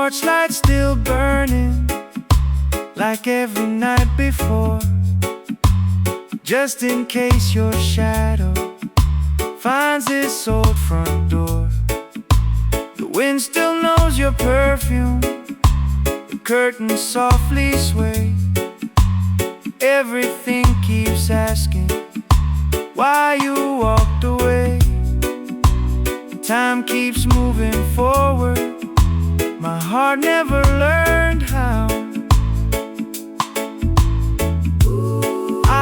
torchlight still burning, like every night before, just in case your shadow finds its old front door. The wind still knows your perfume, the curtains softly sway. Everything keeps asking why you walked away. Time keeps moving forward, my heart never learned how.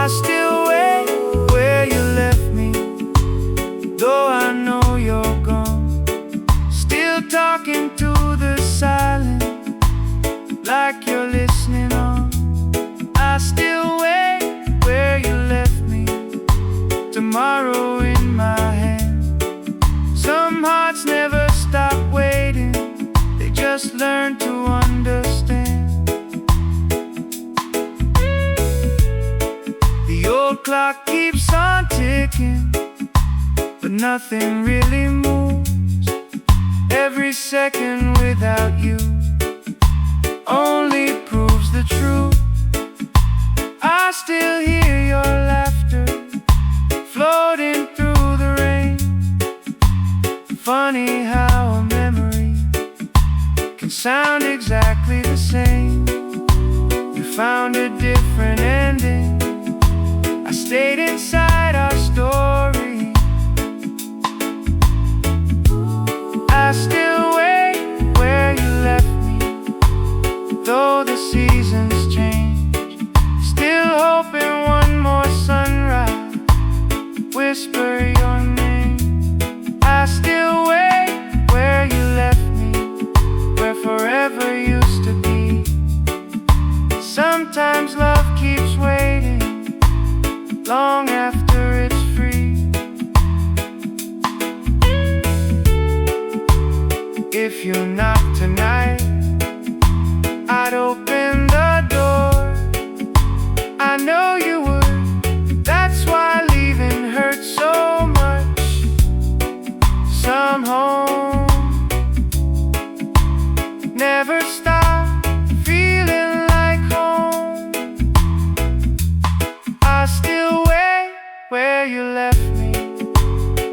I still wait where you left me, though I know you're gone. Still talking to the silence, like you're listening on. I still wait where you left me, tomorrow in my hand. Some hearts never stop waiting, they just learn to understand. The old clock keeps on ticking, but nothing really moves. Every second without you only proves the truth. I still hear your laughter floating through the rain. Funny how a memory can sound exactly the same. You found a different ending, I stayed inside our story. I still wait where you left me, though the seasons change. Still hoping one more sunrise, whisper your name. I still wait where you left me, where forever used to be. Sometimes love keeps waiting, long after it's free. If you knock tonight, I'd open the door. I know you would, that's why leaving hurts so much. Some home never stop feeling like home. I still wait where you left me,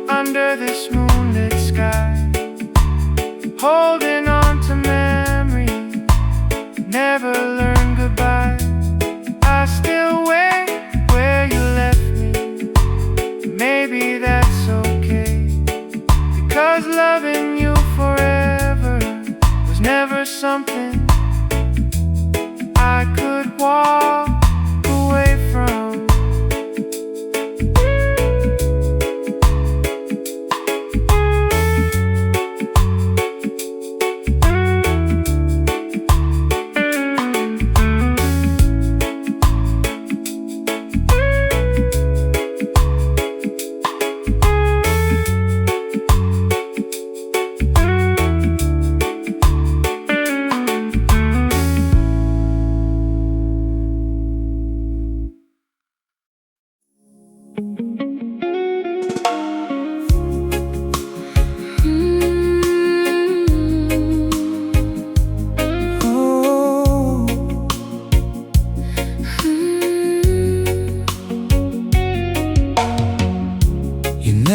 under this moonlit sky, holding on to memory, never learn goodbye. I still wait where you left me, maybe that's okay, because loving you forever was never something I could walk away from.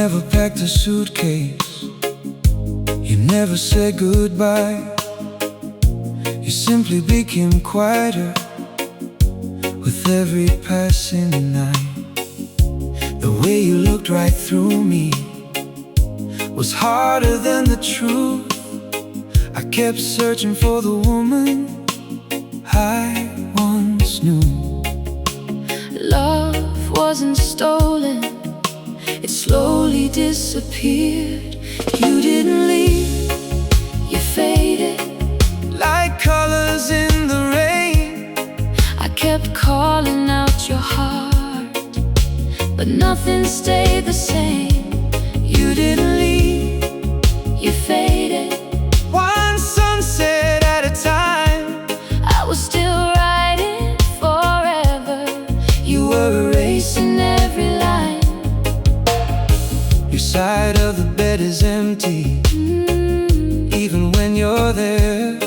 Never packed a suitcase, you never said goodbye. You simply became quieter with every passing night. The way you looked right through me was harder than the truth. I kept searching for the woman I once knew. Love wasn't stolen, it slowly disappeared. You didn't leave, you faded like colors in the rain. I kept calling out your heart, but nothing stayed the same. You didn't leave, you faded. One sunset at a time, I was still writing forever. You were erasing every line. your side of the bed is empty, even when you're there.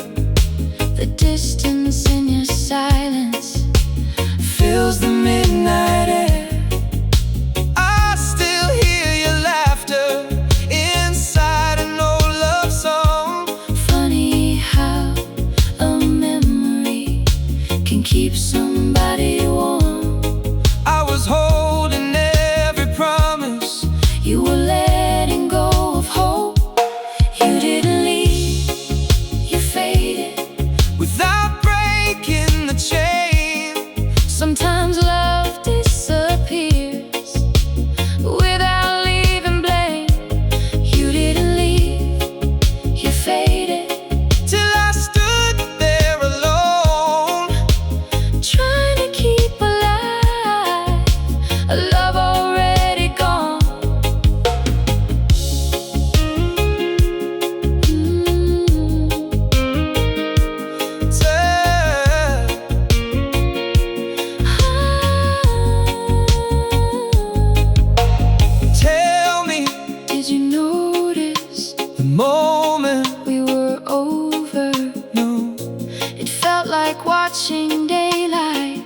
watching daylight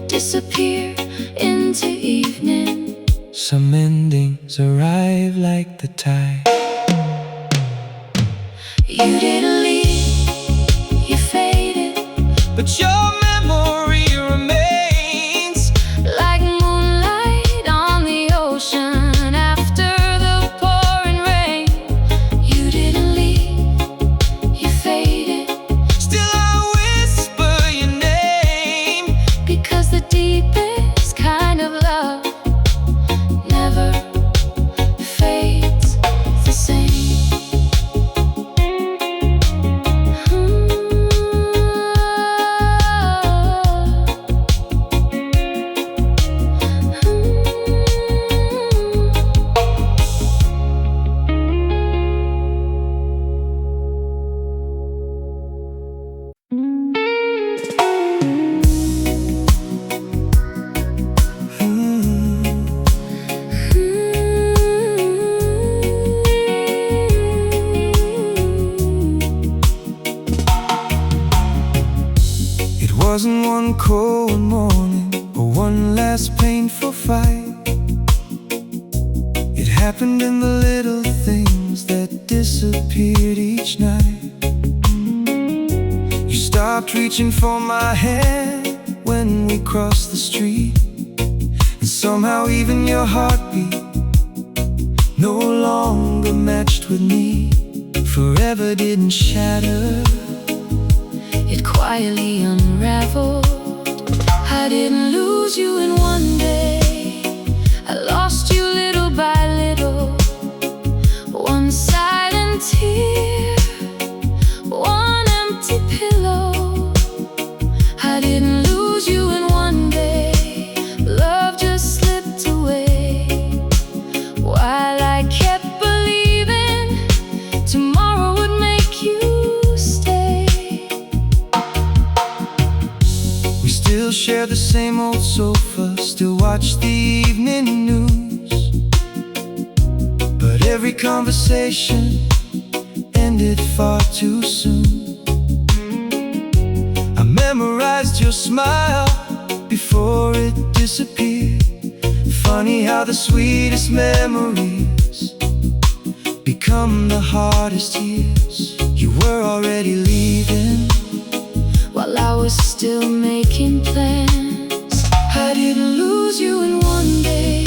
disappear into evening. Some endings arrive like the tide. You didn't leave, you faded, but your memory remains like moonlight on the ocean after the pouring rain. You didn't leave, you faded, still I whisper your name, because the deepest kind of love never fades the same. It wasn't one cold morning or one last painful fight. It happened in the little things that disappeared each night. You stopped reaching for my hand when we crossed the street, and somehow even your heartbeat no longer matched with me. Forever didn't shatter, It quietly unraveled. I didn't lose you in one day, I lost you little by little. One silent tear, one empty pillow. I didn't lose you in one day, love just slipped away, while I kept believing tomorrow would make you stay. we still share the same old sofa, still watch the evening news, but every conversation ended far too soon. I memorized your smile before it disappeared. Funny how the sweetest memories become the hardest years. You were already leaving While I was still making plans, I didn't lose you in one day.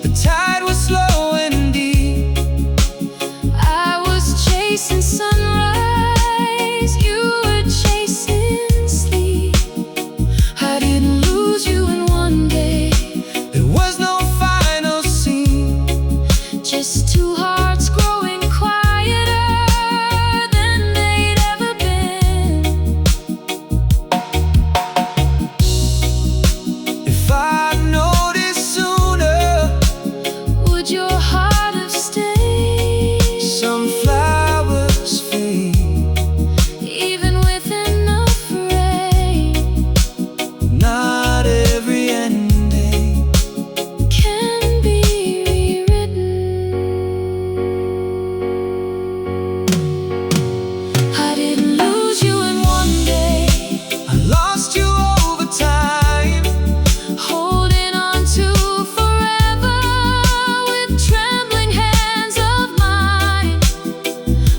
The tide was slow and deep. I was chasing sunrise, you were chasing sleep. I didn't lose you in one day, There was no final scene, just two hearts growing quieter than they'd ever been. if I'd noticed sooner, Would your heart have stayed? some flowers fade, Even with enough rain, not every ending can be rewritten. I didn't lose you in one day, I lost you over time. holding on to forever with trembling hands of mine.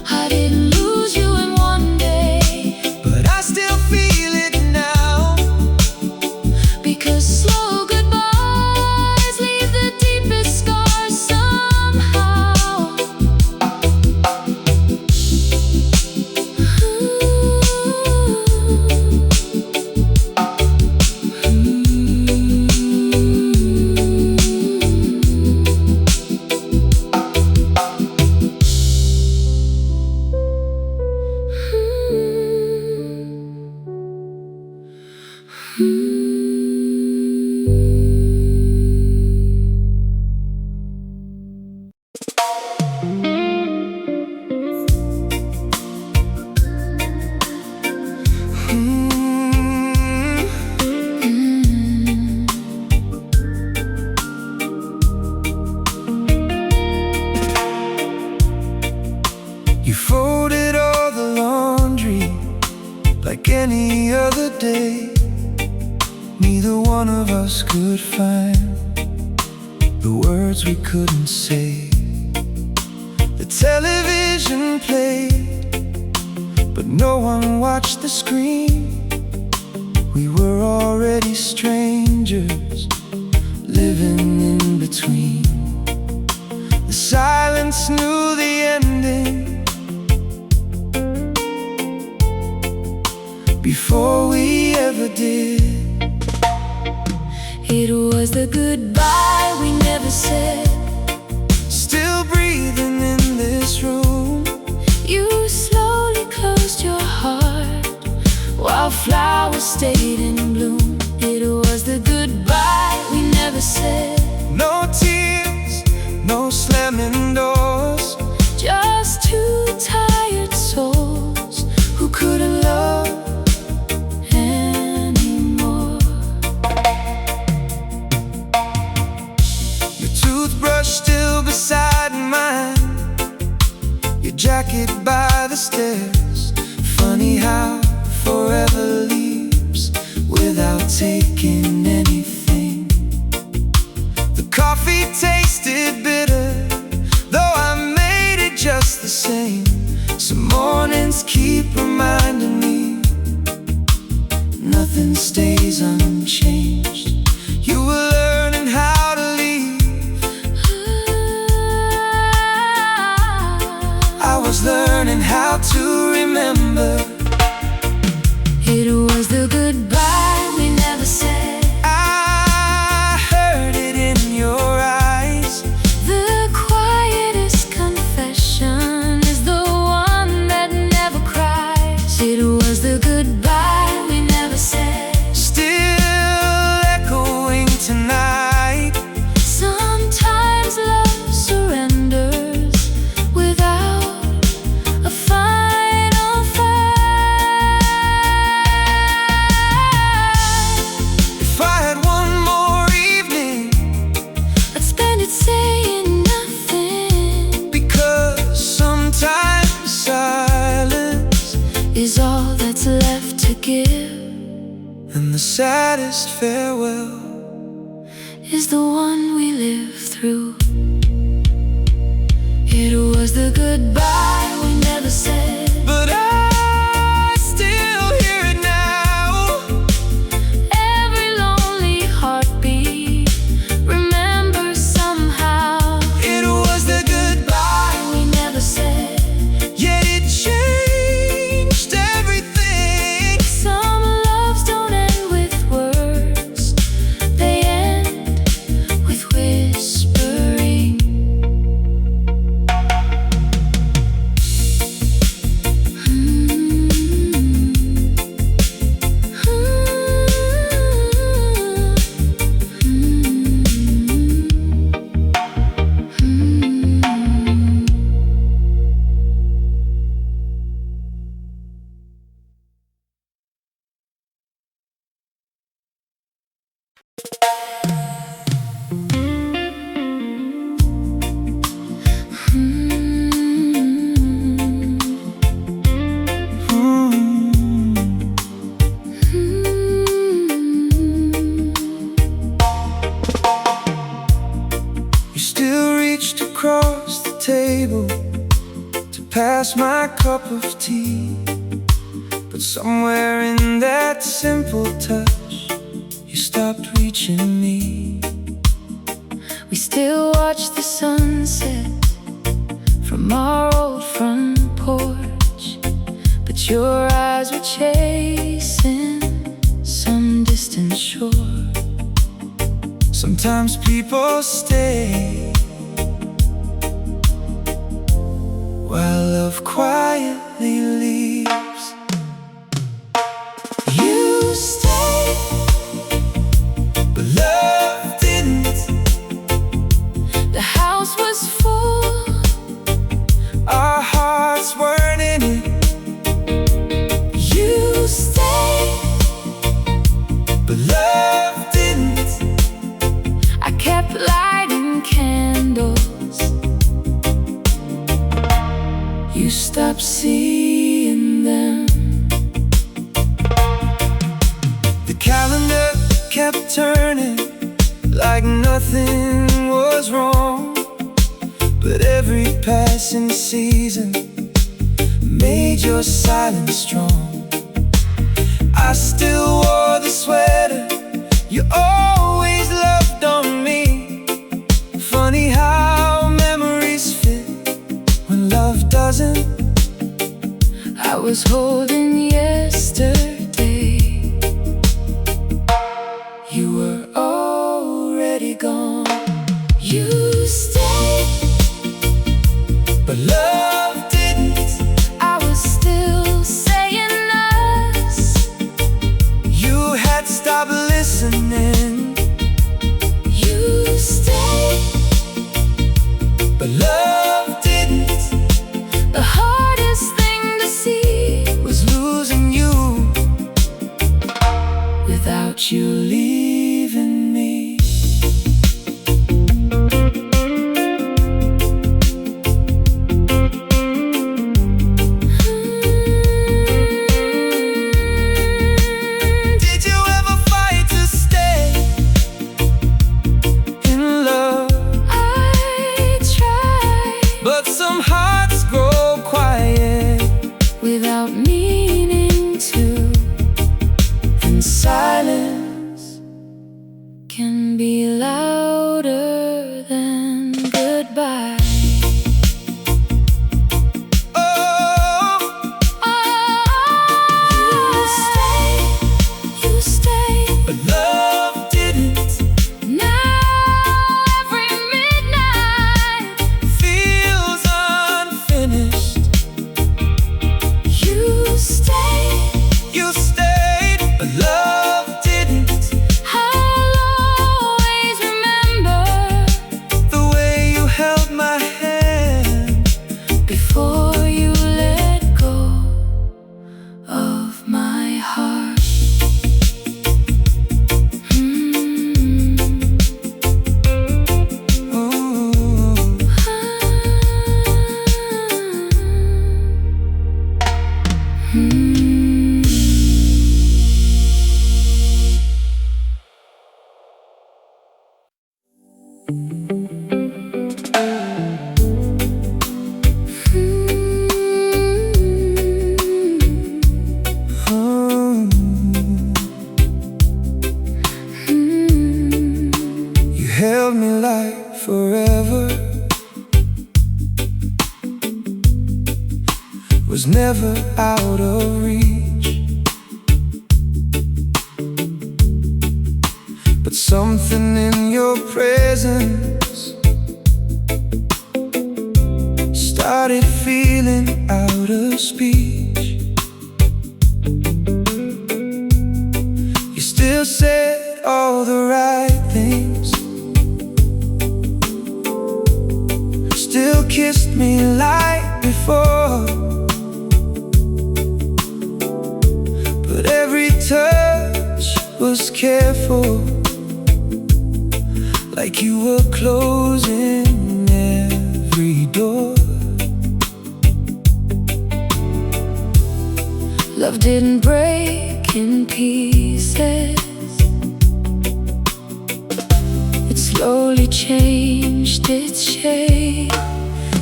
I didn't lose you in one day, But I still feel it now, because slow goodbyes leave the deepest scars somehow. You folded all the laundry like any other day. neither one of us could find the words we couldn't say. The television played, but no one watched the screen. We were already strangers, living in between. The silence knew the ending before we ever did. It was the goodbye we never said. Still breathing in this room. You slowly closed your heart while flowers stayed in bloom. It was the goodbye we never said. No tears, no slamming doors, just two tired souls who couldn't love anymore. your toothbrush still beside mine, your jacket by the stairs. Funny how forever leaves without taking anything. The coffee tasted bitter, though I made it just the same. Some mornings keep reminding me nothing stays unchanged. You were learning how to leave, I was learning how to remember. It was the goodbye we never said. I heard it in your eyes. The quietest confession is the one that never cries. It was the goodbye we never said. Still echoing tonight. Sometimes love surrenders without a final fight. If I had one more evening, I'd spend it saying nothing, because sometimes silence is all that's left to give, and the saddest farewell is the one we live through. It was the goodbye we never said. but I still hear it now. Every lonely heartbeat remembers somehow. It was the goodbye, We never said. yet it changed everything. Some loves don't end with words, they end with whispering. You still reached across the table to pass my cup of tea, but somewhere in that simple touch, you stopped reaching me. We still watch the sunset from our old front porch, but your eyes were chasing some distant shore. Sometimes people stay while love quietly leaves. You stayed, but love didn't. The house was full, Our hearts weren't in it. you stayed, But love didn't. I kept lighting candles. You stopped seeing them. The calendar kept like nothing was wrong. But every passing season made your silence strong. I still wore the sweater you always loved on me. Funny how memories fit when love doesn't. I was holding yesterday. You were already gone. You stayed, but love didn't. I was still saying us. You had stopped listening. You stayed, But love didn't. the hardest thing to see Was losing you without you leaving me. Did you ever fight to stay in love? I tried But some hearts grow quiet without meaning to, and silence can be louder than goodbye. Oh, You stayed, but love didn't. now every midnight Feels unfinished. you stayed. You stayed, but love didn't. I'll always remember The way you held my hand before you let go of my heart. Ooh. You held me like forever. Was never out of reach. But something in your presence started feeling out of speech. You still said all the right things, still kissed me like before. But every touch was careful, like you were closing every door. Love didn't break in pieces. It slowly changed its shape.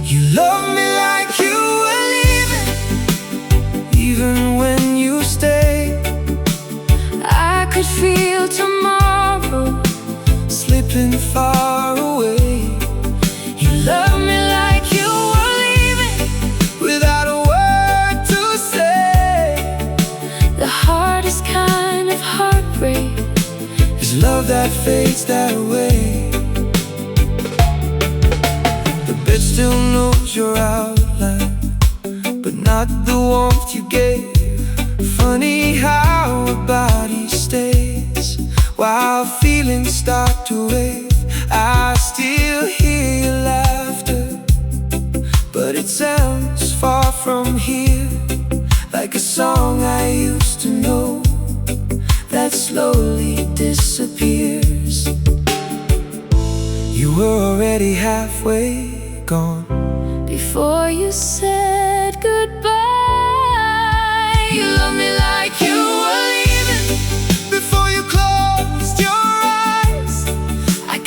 You loved me like you were leaving, even when you stayed. I could feel tomorrow Slipping far away. You love me like you were leaving, Without a word to say. the hardest kind of heartbreak. Is love that fades that way. The bed still knows your outline, but not the warmth you gave. Funny how a body stays while feelings start to wave. I still hear your laughter, but it sounds far from here, like a song I used to know that slowly disappears. You were already halfway gone Before you said goodbye. You love me like you were leaving, before you closed your eyes. I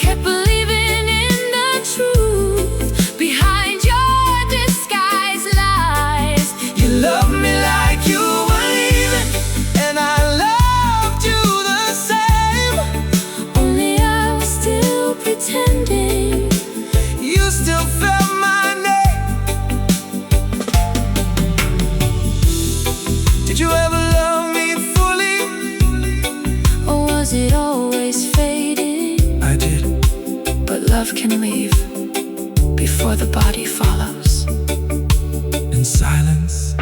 Did you ever love me fully? Or was it always fading? I did. But love can leave before the body follows. In silence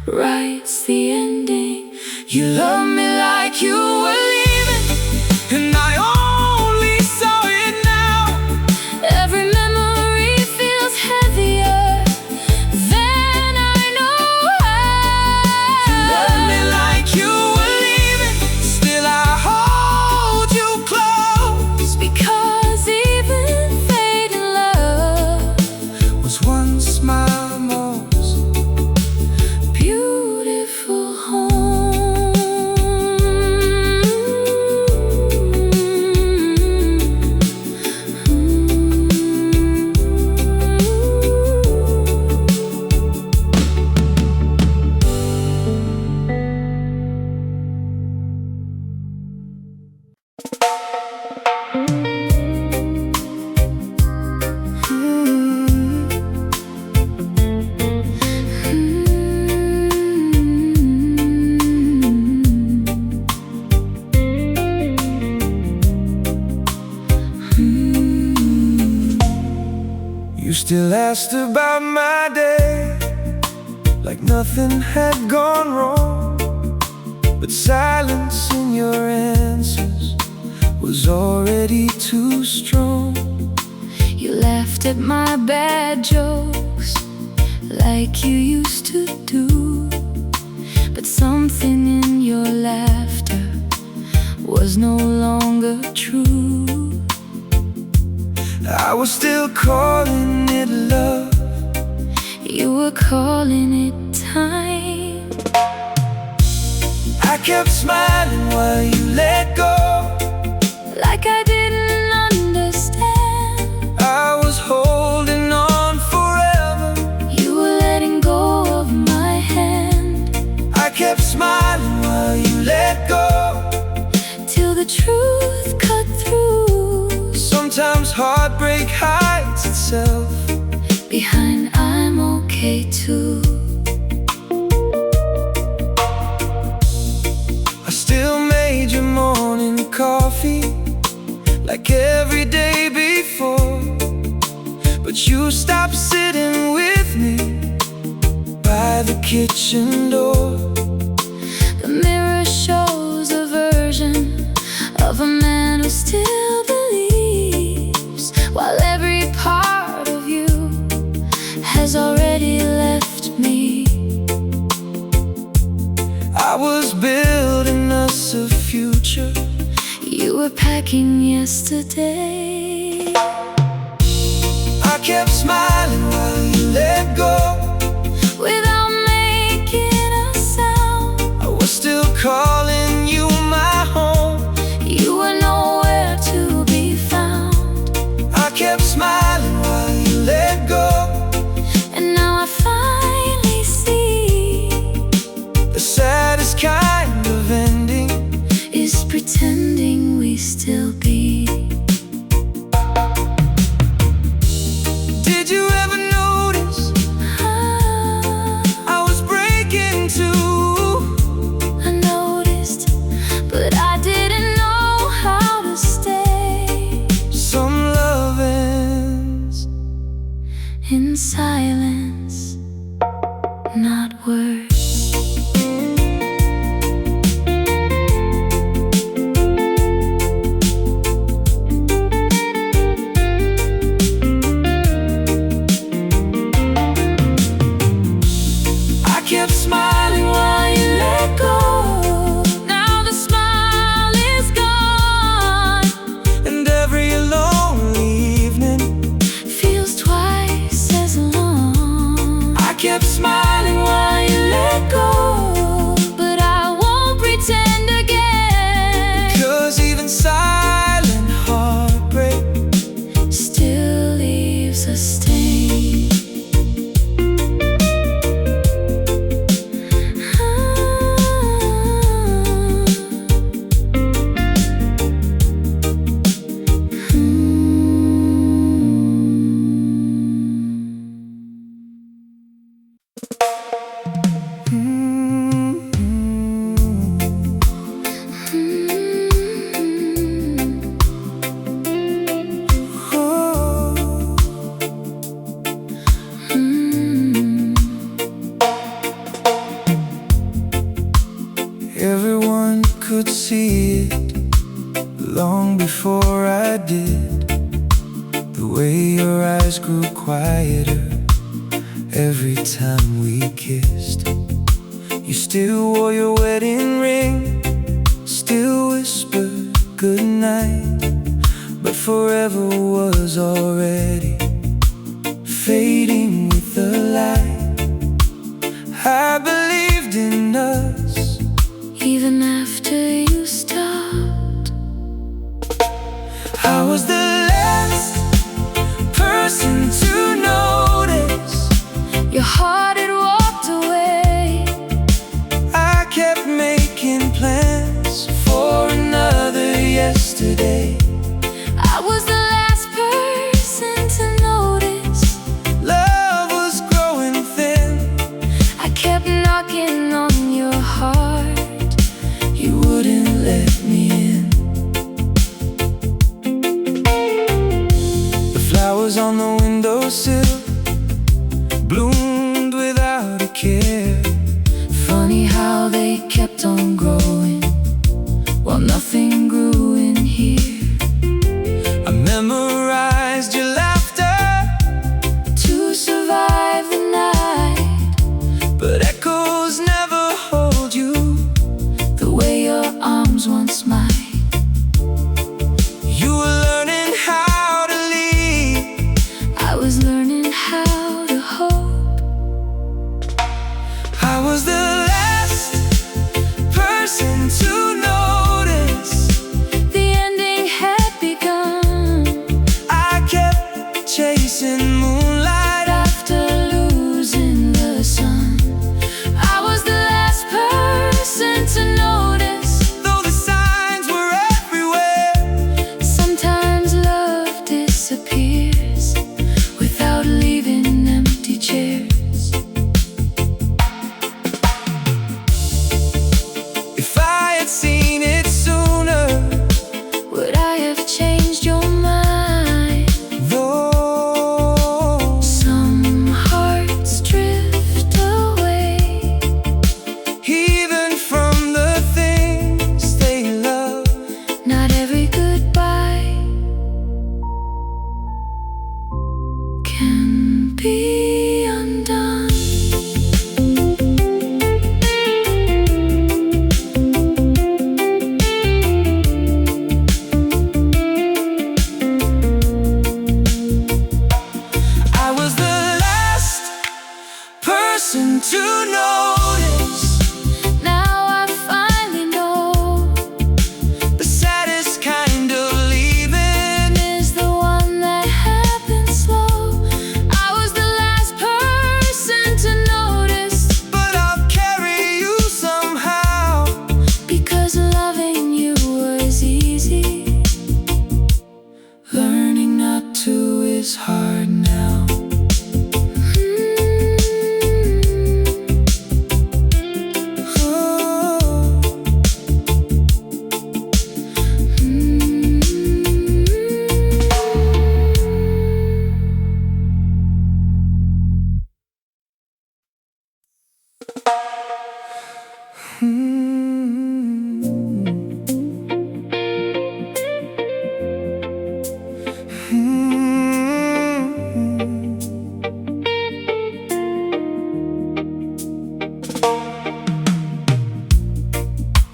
Writes the ending. You love me like you were leaving, and I only saw it now. every memory feels heavier than I know how. You love me like you were leaving, still I hold you close. Because even fading love Was once my most beautiful home. You still asked about my day, like nothing had gone wrong. But silence in your answers was already too strong. You laughed at my bad jokes like you used to do. But something in your laughter was no longer true. I was still calling it love. You were calling it time. I kept smiling while you let go. Like I didn't understand. I was holding on forever. You were letting go of my hand. I kept smiling while you let go. Till the truth cut through. Sometimes heartbreak hides itself behind I'm okay too. I still made your morning coffee like every day before. But you stopped sitting with me by the kitchen door. The mirror shows a version of a man who still believes, while every part of you has already left me. I was building us a future. You were packing yesterday. I kept smiling while you let go. Without making a sound, I was still calling you my home. you were nowhere to be found. I kept smiling while you let go. And now I finally see The saddest kind of ending is pretending we still be. Did you ever notice I was breaking too? I noticed, but I didn't know how to stay. Some love ends In silence, not words. I kept smiling while you let go. Now the smile is gone. And every lonely evening Feels twice as long. I kept smiling while you let go. But I won't pretend again. 'Cause even silent heartbreak Still leaves a stain. everyone could see it long before I did. The way your eyes grew quieter every time we kissed. You still wore your wedding ring, still whispered goodnight, but forever was already fading with the light. I believed in us even after you stopped. I was the last person to notice your heart had walked away. I kept making plans for another yesterday. I was the last person to notice Love was growing thin. I kept knocking on your heart. You wouldn't let me in. The flowers on the windowsill bloomed without a care. Funny how they kept on growing while nothing grew in here. I memorized your laughter To survive the night, but echoes never hold you the way your arms once might. You were learning how to lead. I was learning how to hope. I was the last person to notice The ending had begun I kept chasing moonlight. after losing the sun. I was the last person to notice. Though the signs were everywhere, Sometimes love disappears without leaving empty chairs. if I had seen it sooner, Would I have changed your mind? though Some hearts drift away, even from the things they love. not every goodbye can be undone. I was the last person to notice Now I finally know the saddest kind of leaving. is the one that happens slow. I was the last person to notice, But I'll carry you somehow. because loving you was easy. Learning not to is hard now. Oh.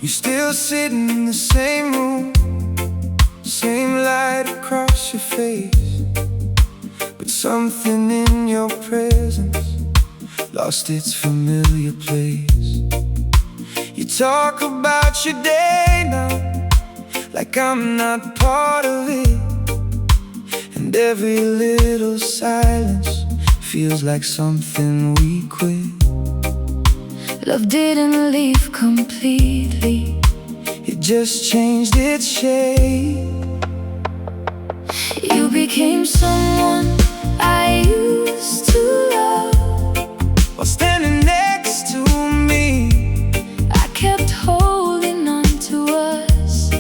You still sitting in the same room, same light across your face, but something in your presence lost its familiar place. You talk about your day now like I'm not part of it, and every little silence feels like something we quit. Love didn't leave completely, It just changed its shape. you became someone I used to love. While standing next to me, I kept holding on to us.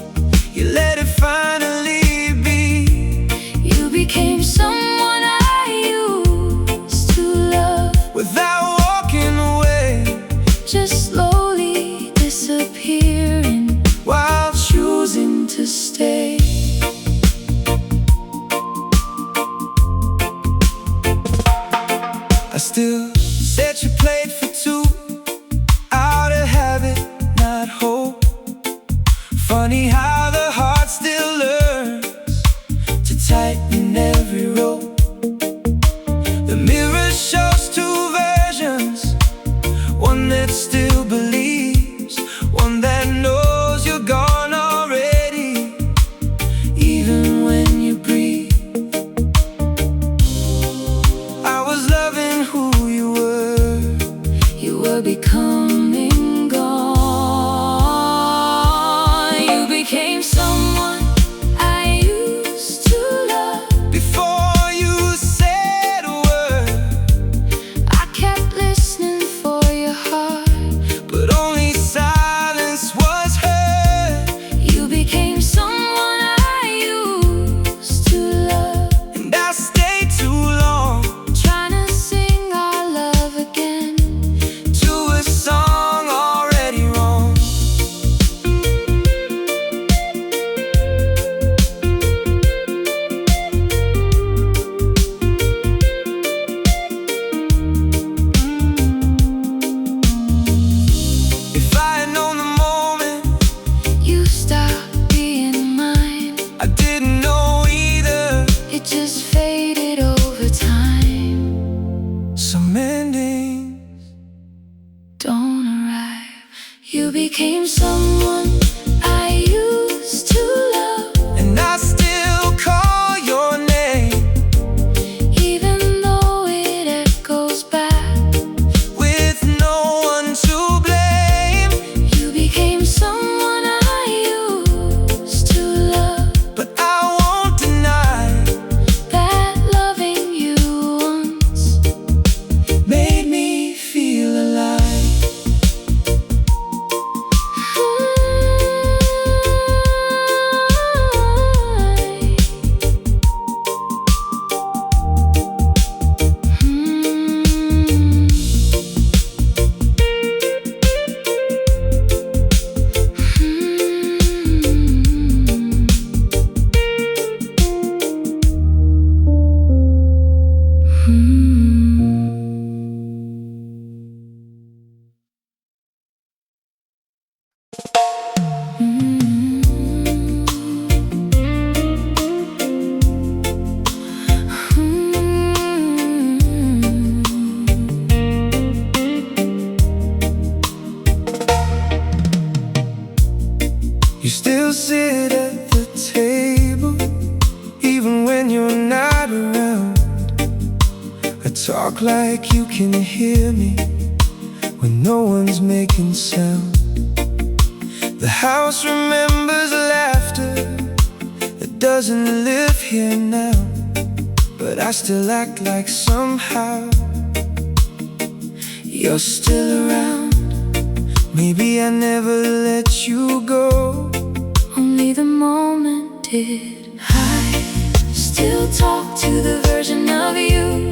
you let it finally be. You became someone I used to love, Without walking away, just slowly disappearing. that still believes, one that knows you're gone already, even when you breathe. I was loving who you were. You were becoming gone. You became someone I used to love. Before you said a word, I kept listening for your heart, but only silence was heard. you became someone I used to love. And I stayed too long Trying to sing our love again. to a song already wrong. If I had known the moment, You stopped being mine. I didn't know either. It just faded over time. Some endings Don't arrive. You became someone I used to love. and I still call your name Even though it echoes back, with no one to blame. you became someone I used to love. But I won't deny That loving you once made me feel alive. You still sit at the table, even when you're not around. I talk like you can hear me when no one's making sound. The house remembers laughter that doesn't live here now, but I still act like somehow you're still around. Maybe I never let you go. Only the moment did. I still talk to the version of you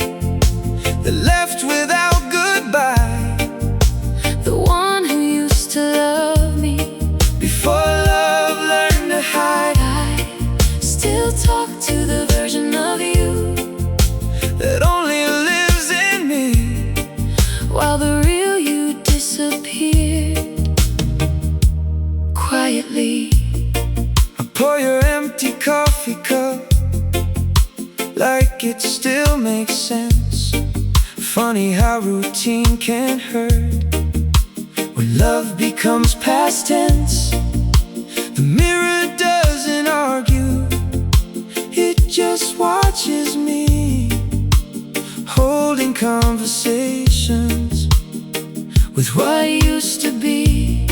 That left without goodbye, the one who used to love me before love learned to hide. I still talk to the version of you That only lives in me, while the real you disappeared quietly. I pour your empty coffee cup like it still makes sense. Funny how routine can hurt when love becomes past tense. The mirror doesn't argue, it just watches me, holding conversations with what used to be.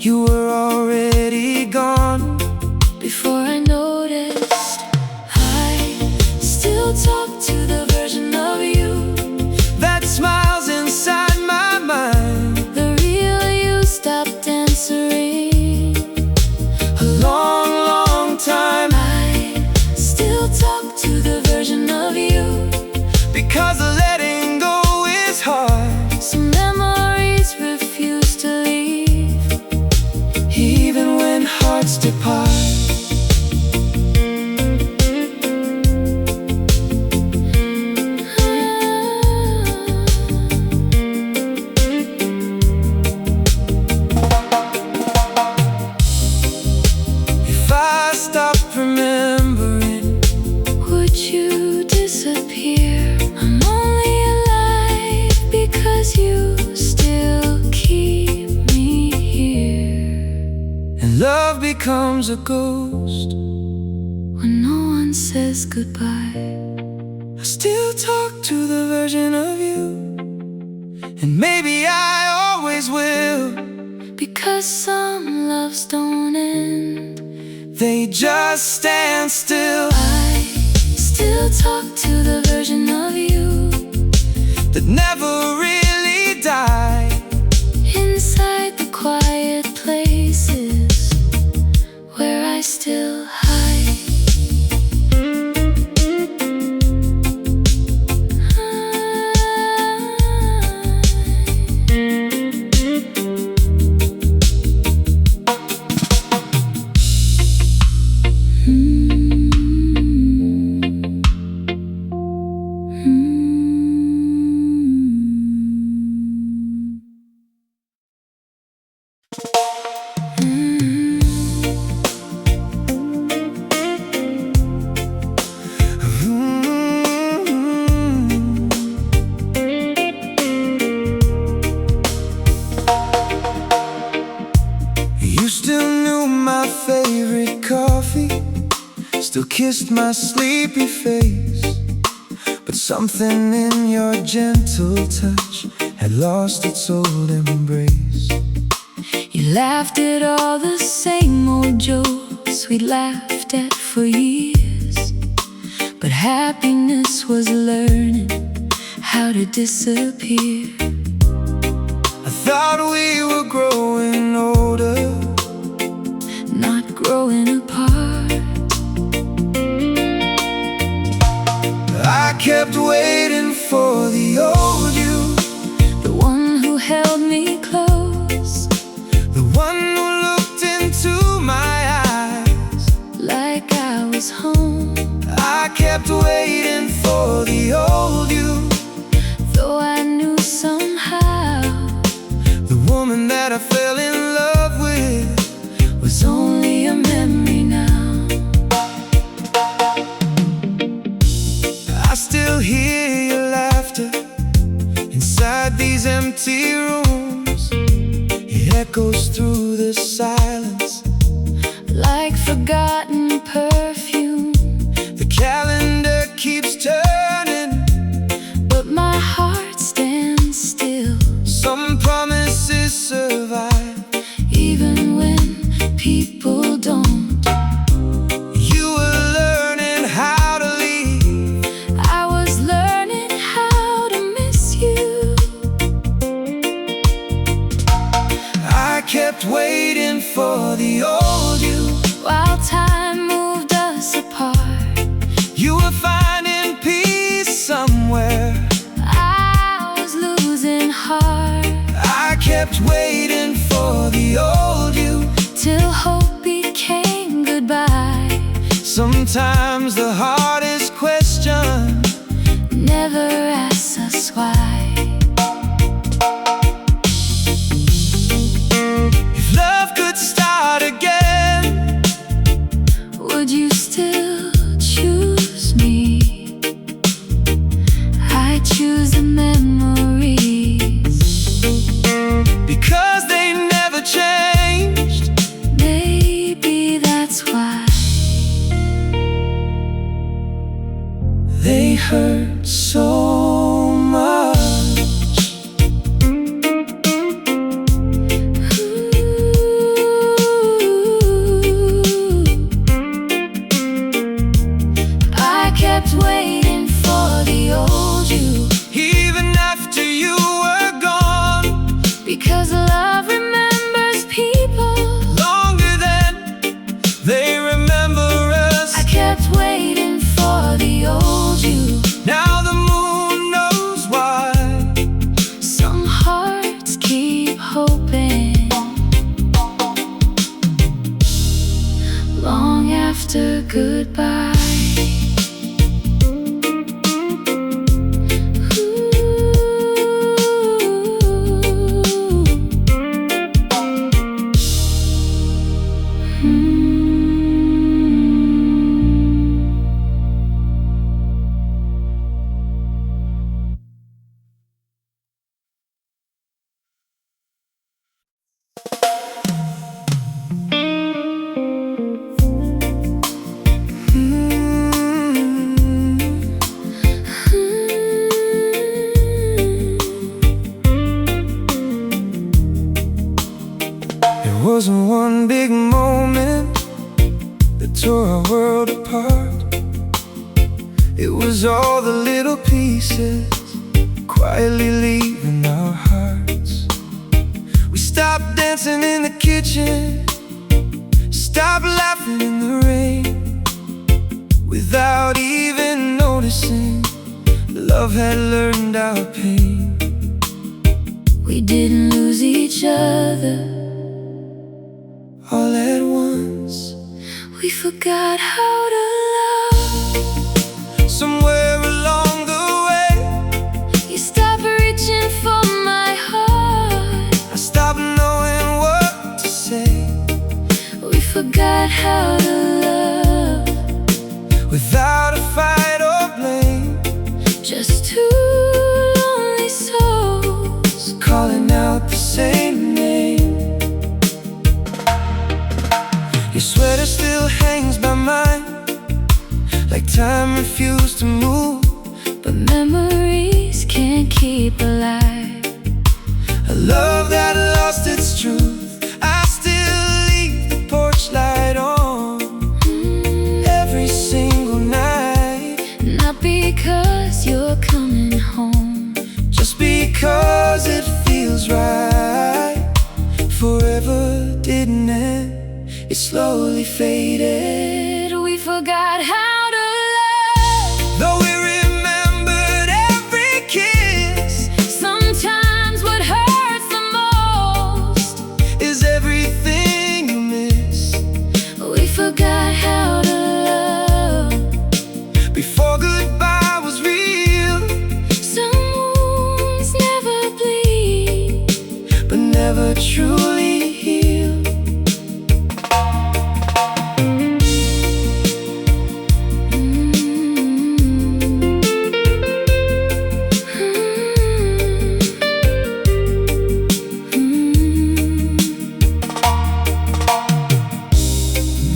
You were already gone Before I noticed, I still talk to the version of you that smiles inside my mind. the real you stopped answering A long, long time, I still talk to the version of you because letting go is hard. some memories refuse to leave, Even when hearts becomes a ghost. when no one says goodbye. I still talk to the version of you, and maybe I always will. Because some loves don't end, They just stand still. I still talk to the version of you That never really died. inside the quiet places where I still hide. You still knew my favorite coffee, still kissed my sleepy face, but something in your gentle touch had lost its old embrace. You laughed at all the same old jokes we'd laughed at for years, but happiness was learning how to disappear. I thought we were growing older, not growing apart. I kept waiting for the old you, The one who held me close, the one who looked into my eyes like I was home. I kept waiting for the old you, Though I knew somehow the woman that I fell in love with was only a memory now. I still hear your laughter inside these empty rooms. It echoes through the silence Like forgotten perfume, The calendar keeps turning, but my heart stands still. some promises survive. Even when people don't, You were learning how to leave. I was learning how to miss you. I kept waiting for the old you, While time moved us apart, you were finding peace somewhere. I was losing heart. I kept waiting for the old you. Till hope became goodbye. Sometimes the hardest question Never asks us why. if love could start again, Would you still choose me? I choose the memories. because they never changed. Maybe that's why They hurt so much. I kept waiting for the old you, Even after you were gone, because love remembers people. longer than they remember us. I kept waiting for the old you. Now the moon knows why. Some hearts keep hoping long after goodbye. wasn't one big moment that tore our world apart. It was all the little pieces quietly leaving our hearts. We stopped dancing in the kitchen, stopped laughing in the rain. Without even noticing, love had learned our pain. We didn't lose each other all at once. We forgot how to love. Somewhere along the way, You stopped reaching for my heart. I stopped knowing what to say. We forgot how to love. Without a fight or blame, Just two lonely souls calling out the same name. Your sweater still hangs by mine, like time refused to move. but memories can't keep alive. A love that lost its truth. I still leave the porch light on every single night, Not because you're coming home, just because it feels right. Forever didn't end, it slowly faded. we forgot how to love. Though we remembered every kiss, Sometimes what hurts the most, is everything you miss. we forgot how to love. Before goodbye was real, Some wounds never bleed, but never truly healed.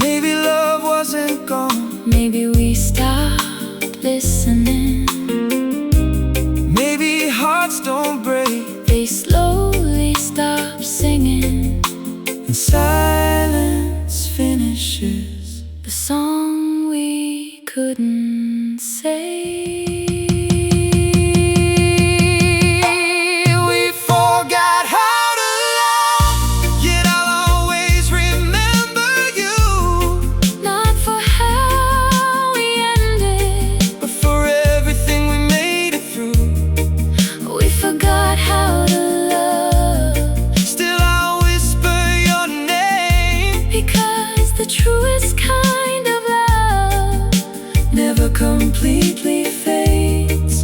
Maybe love wasn't gone, Maybe we stopped listening. maybe hearts don't break, They slowly stop singing. and silence finishes The song we couldn't say. We forgot how to love, yet I'll always remember you. Not for how we ended, But for everything we made it through, we forgot how to love. still I'll whisper your name. Because the truest kind of love Never completely fades.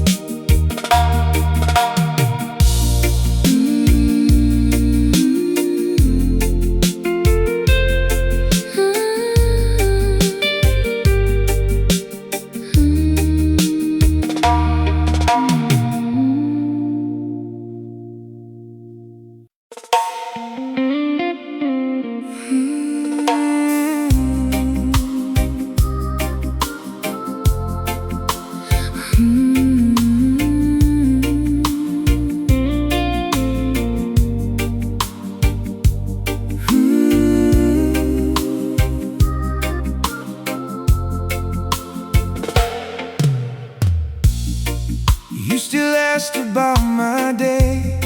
You still asked about my day,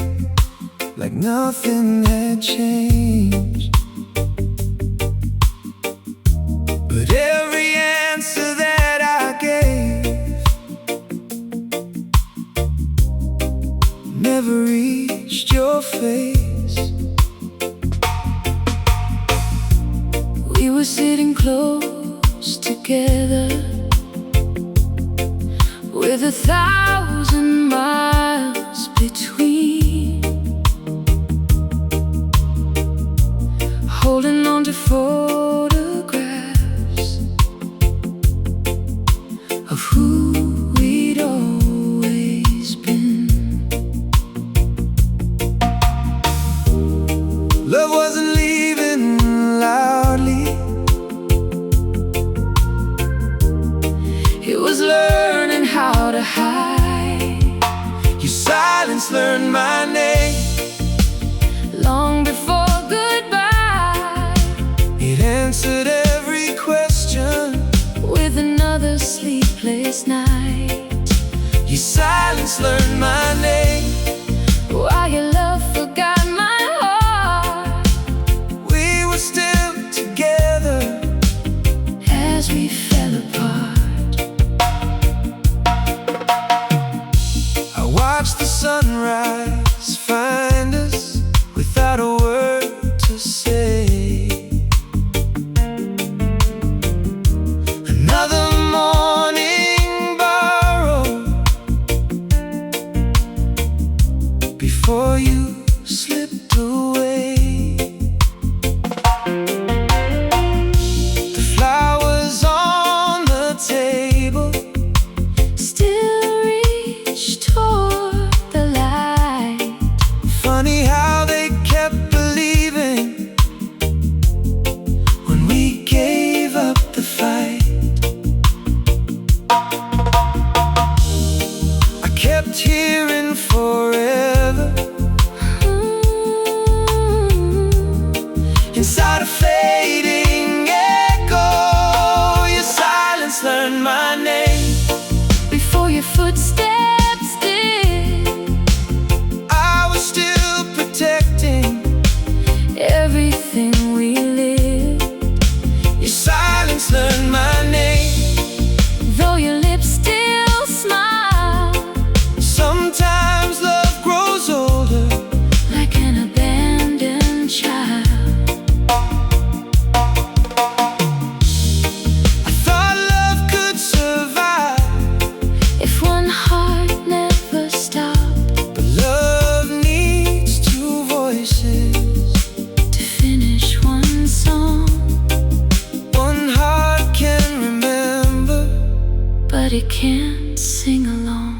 like nothing had changed. But every answer that I gave never reached your face. We were sitting close together, with 1,000 miles between, holding on to photographs of who we'd always been. Love wasn't leaving loudly, It was learning how to hide. your silence learned my name. Long before goodbye, this night. Your silence learned my name. While your love forgot my heart, We were still together as we fell apart. I watched the sunrise find us without a word to say. Another morning borrowed before you slipped away. The flowers on the table Still reach toward the light. Funny how they kept believing when we gave up the fight. I kept hearing forever inside a fading echo. Your silence learned my name. Before your footsteps did, I was still protecting everything we lived. your silence learned my name. Though your lips still smile, Sometimes love grows older. like an abandoned child. I thought love could survive, If one heart never stopped but love needs two voices. to finish one song, One heart can remember. but it can't sing along.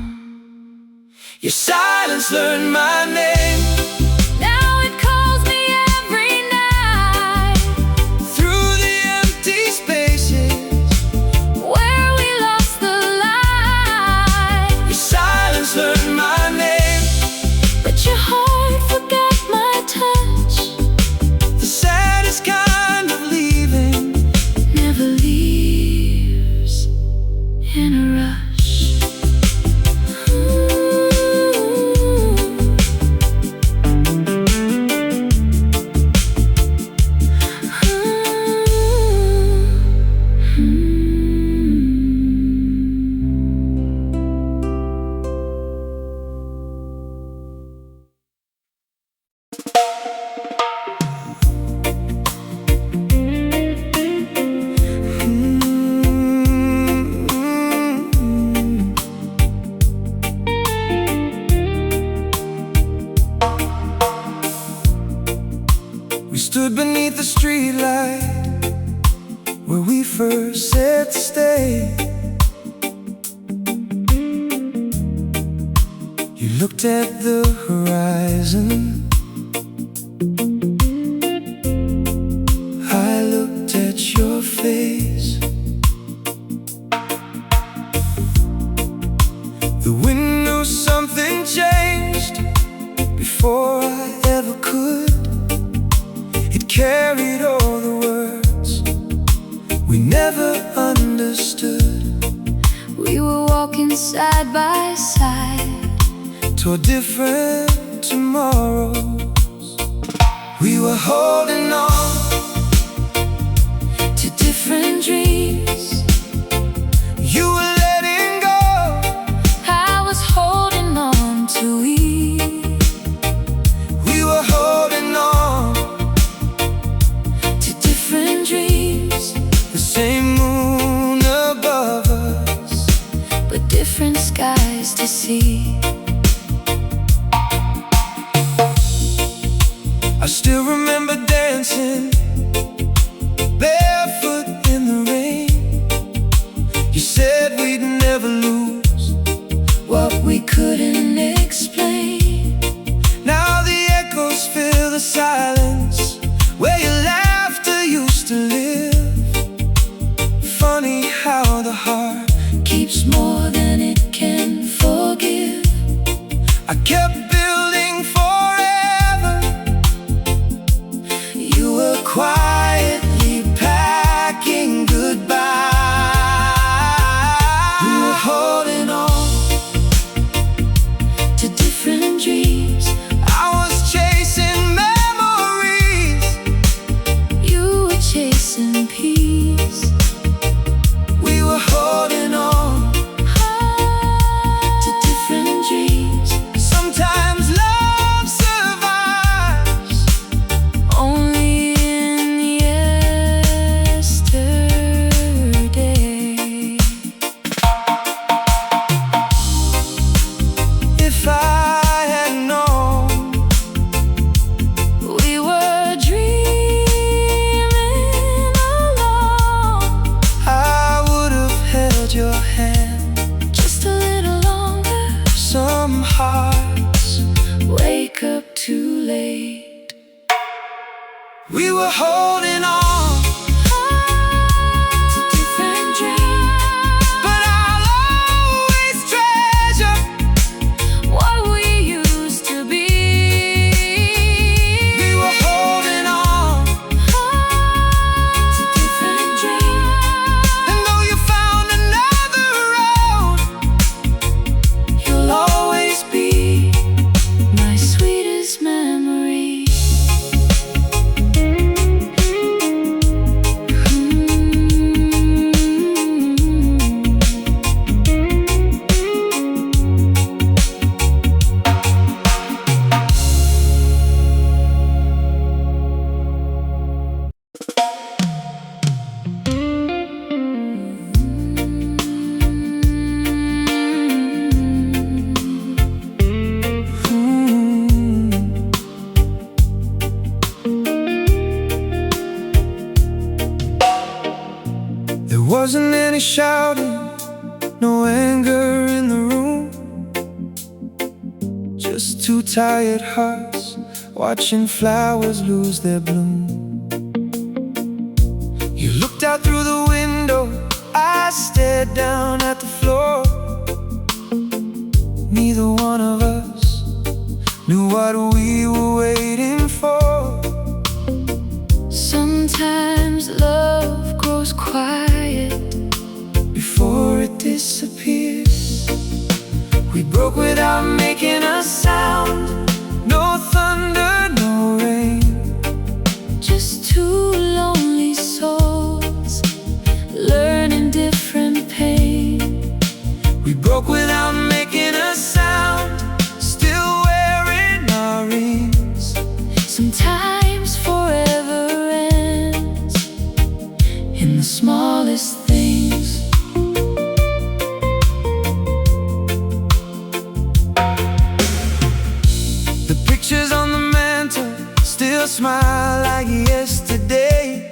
Your silence learned my name. Now it calls me every night, Through the empty spaces, where we lost the light. your silence learned my name. But your heart forgot my touch. The saddest kind of leaving. Never leaves in a rush. We stood beneath the streetlight where we first said stay. You looked at the horizon, I looked at your face. The wind knew something changed before I ever could. It carried all the words we never understood. We were walking side by side Toward different tomorrows. We were holding on to different dreams. You were letting go. I was holding on to we. We were holding on To different dreams, the same moon above us, but different skies to see. I still remember dancing barefoot in the rain. You said we'd never lose What we couldn't explain. Now the echoes fill the silence where your laughter used to live. Funny how the heart Keeps more than it can forgive. I kept building forever. You were quietly packing goodbye. We were We were holding on to different dreams, but I'll always treasure what we used to be. We were holding on to different dreams, and though you found another road, You'll always be my sweetest memory. there wasn't any shouting, no anger in the room, just two tired hearts watching flowers lose their bloom. You looked out through the window, I stared down at the floor. Neither one of us knew what we were waiting for. Sometimes love grows quiet Before it disappears, we broke without making a sound. No thunder, no rain, just two lonely souls learning different pain. we broke without making a sound, still wearing our rings. Sometimes forever ends in the smallest things. The pictures on the mantle still smile like yesterday.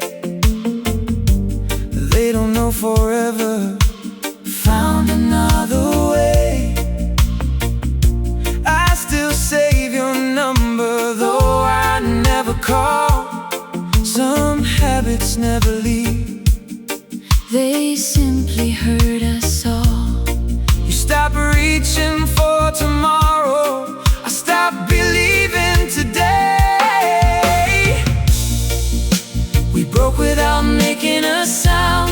They don't know forever found another way. I still save your number, though I never call. Some habits never leave, They simply hurt us all. you stop reaching for tomorrow, I stop believing today. We broke without making a sound,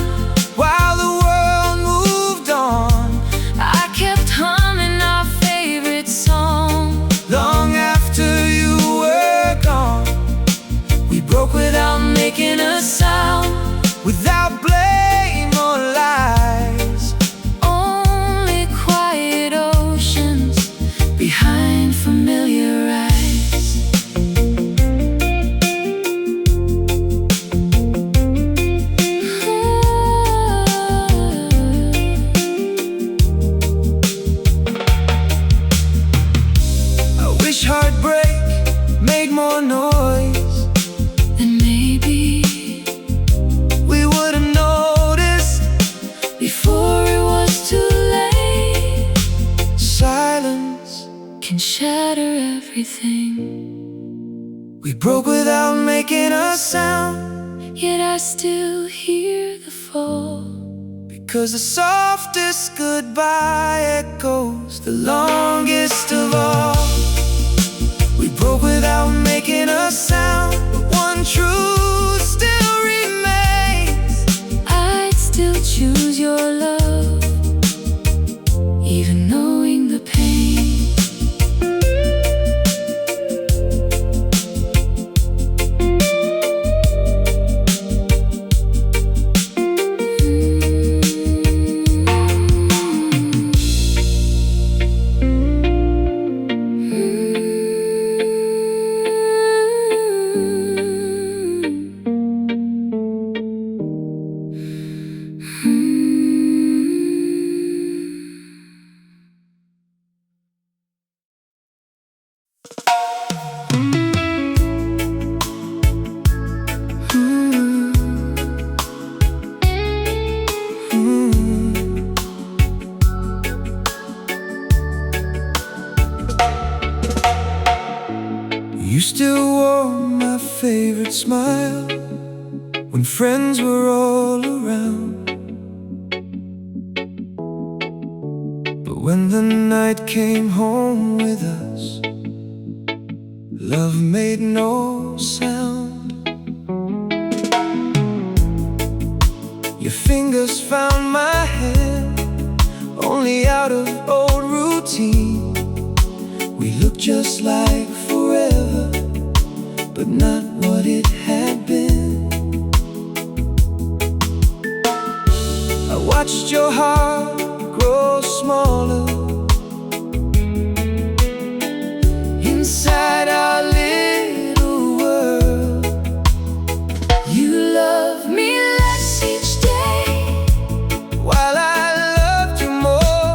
while the world moved on. I kept humming our favorite song. Long after you were gone, we broke without making a sound, without blame or lies. Only quiet oceans behind familiar eyes. I wish heartbreak made more noise, Then maybe we would've noticed before it was too late. silence. Can shatter everything. We broke without making a sound, Yet I still hear the fall. because the softest goodbye echoes the longest of all. We broke without making a sound, but one truth still remains. I'd still choose your love, even knowing the pain. favorite smile when friends were all around. But when the night came home with us, love made no sound. Your fingers found my hand, only out of old routine. We looked just like forever, but not what it had been. I watched your heart grow smaller inside our little world. You love me less each day, while I loved you more.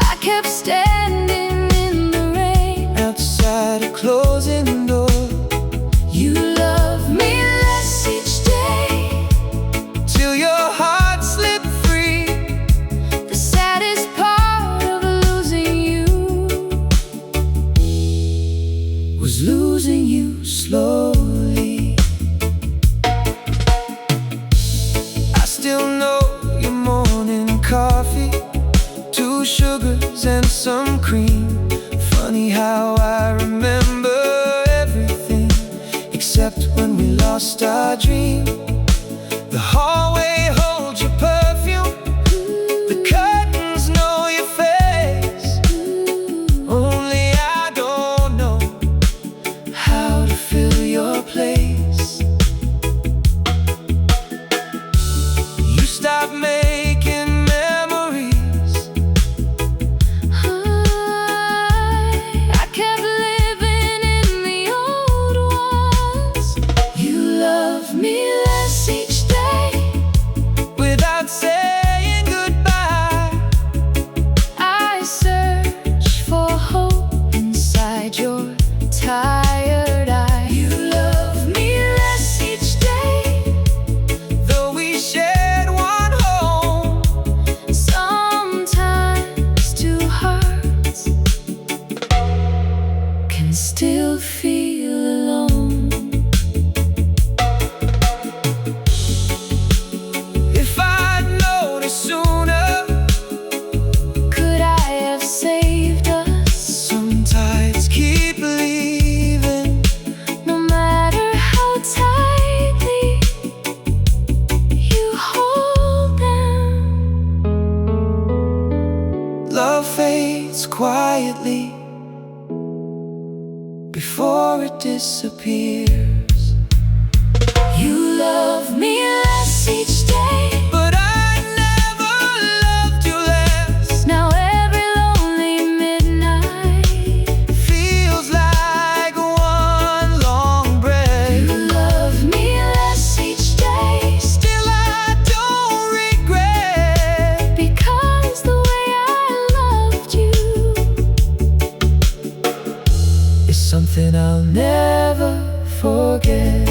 I kept standing in the rain Outside a closing door. You love me less each day, Till your heart slipped free. the saddest part of losing you Was losing you slowly. I still know your morning coffee, 2 sugars and some cream. Funny how I remember everything except when we lost our dream. The hallway holds your perfume, the curtains know your face. Only I don't know how to fill your place. You stopped making memories. I kept living in the old ones. You love me less each day, Without saying goodbye, I search for hope inside your tired eye. You love me less each day, though we shared one home. sometimes 2 hearts can still feel alone. If I'd known it sooner, Could I have saved us? some tides keep leaving. No matter how tightly you hold them, Love fades quietly before it disappears. you love me less each day. But I never loved you less. Now every lonely midnight, Feels like one long breath. you love me less each day, Still I don't regret. because the way I loved you It's something I'll never forget.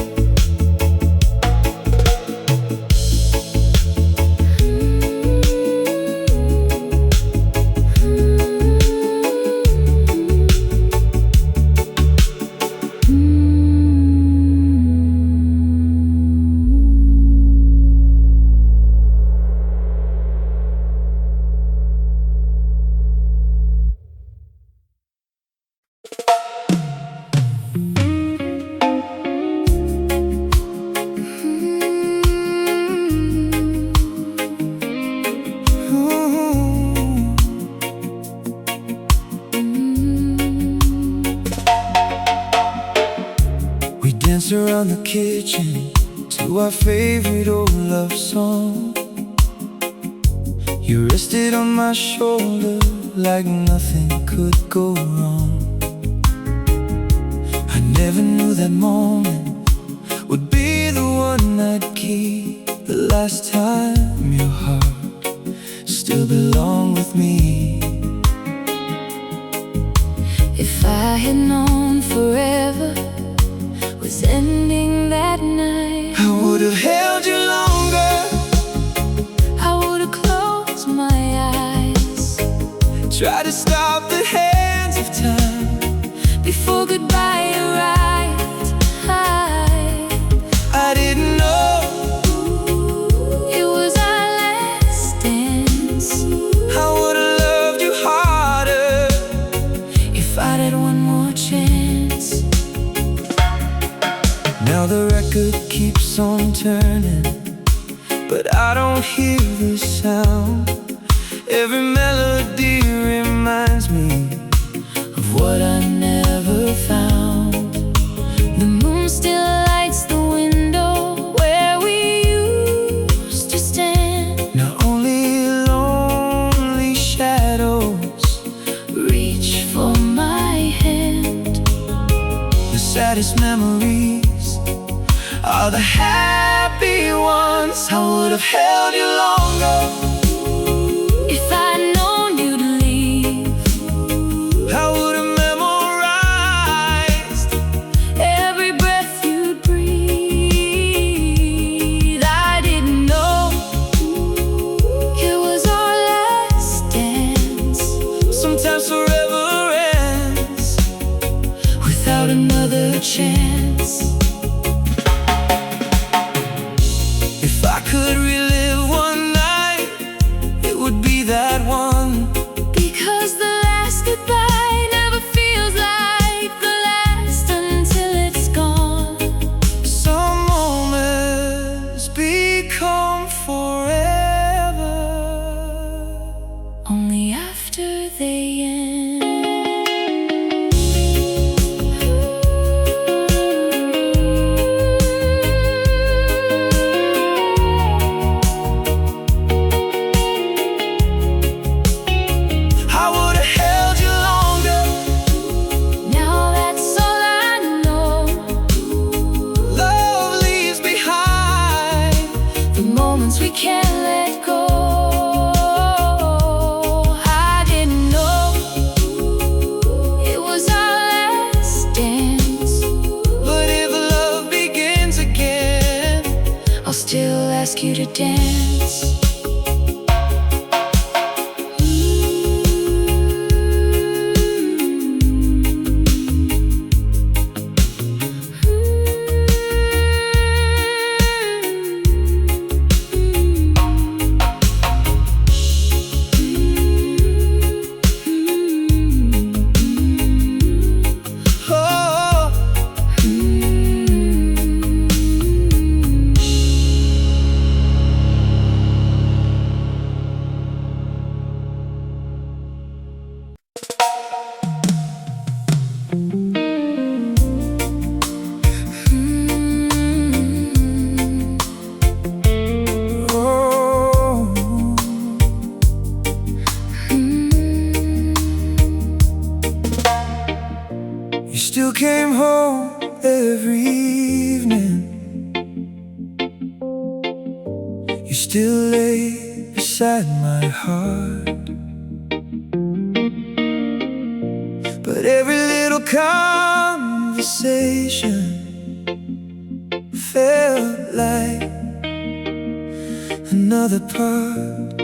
We dance around the kitchen to our favorite old love song. You rested on my shoulder like nothing could go wrong. I never knew that moment would be the one I'd keep. The last time your heart still belonged with me. If I had known forever was ending that night, I would have held you longer. I would have closed my eyes, Try to stop the hands of time before goodbye arrived. Now the record keeps on turning, but I don't hear the sound. Every melody reminds me of what I never found. The moon still lights the window where we used to stand. Now only lonely shadows Reach for my hand. The saddest memories are the happy ones. I would have held you longer If I'd known you'd leave. I would have memorized Every breath you'd breathe. I didn't know it was our last dance. Sometimes forever ends Without another chance. If I could relive one night, it would be that one. Because the last goodbye never feels like the last until it's gone. Some moments become forever Only after they end. I would have held you longer. Now that's all I know. Love leaves behind The moments we can't let go. I didn't know it was our last dance. but if love begins again, I'll still ask you to dance. oh, oh. You still came home every evening. You still lay beside my heart. But every little conversation felt like another part.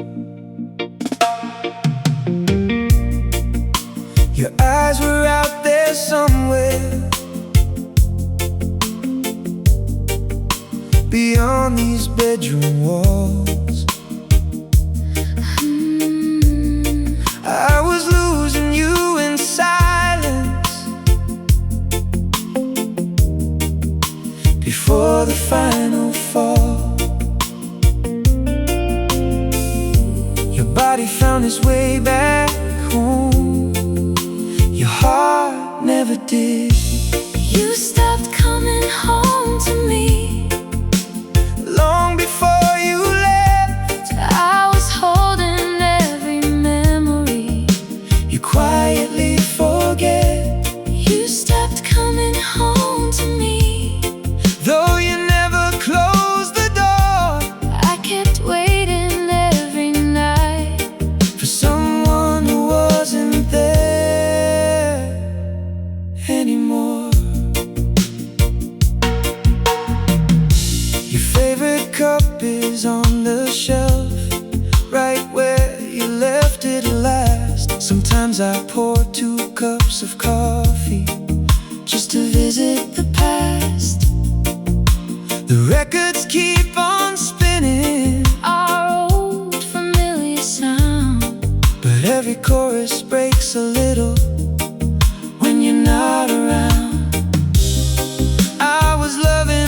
Your eyes were out there somewhere beyond these bedroom walls. I was losing you in silence before the final fall. Your body found its way back home. Your heart never did. You stopped coming home to me Long before you left, I was holding every memory. you quietly forget. You stopped coming home to me. Though you never closed the door I kept waiting every night for someone who wasn't there anymore. Your favorite cup is on the shelf, right where you left it last. Sometimes I pour 2 cups of coffee just to visit the past. The records keep on spinning, our old familiar sound. but every chorus breaks a little when you're not around. I was loving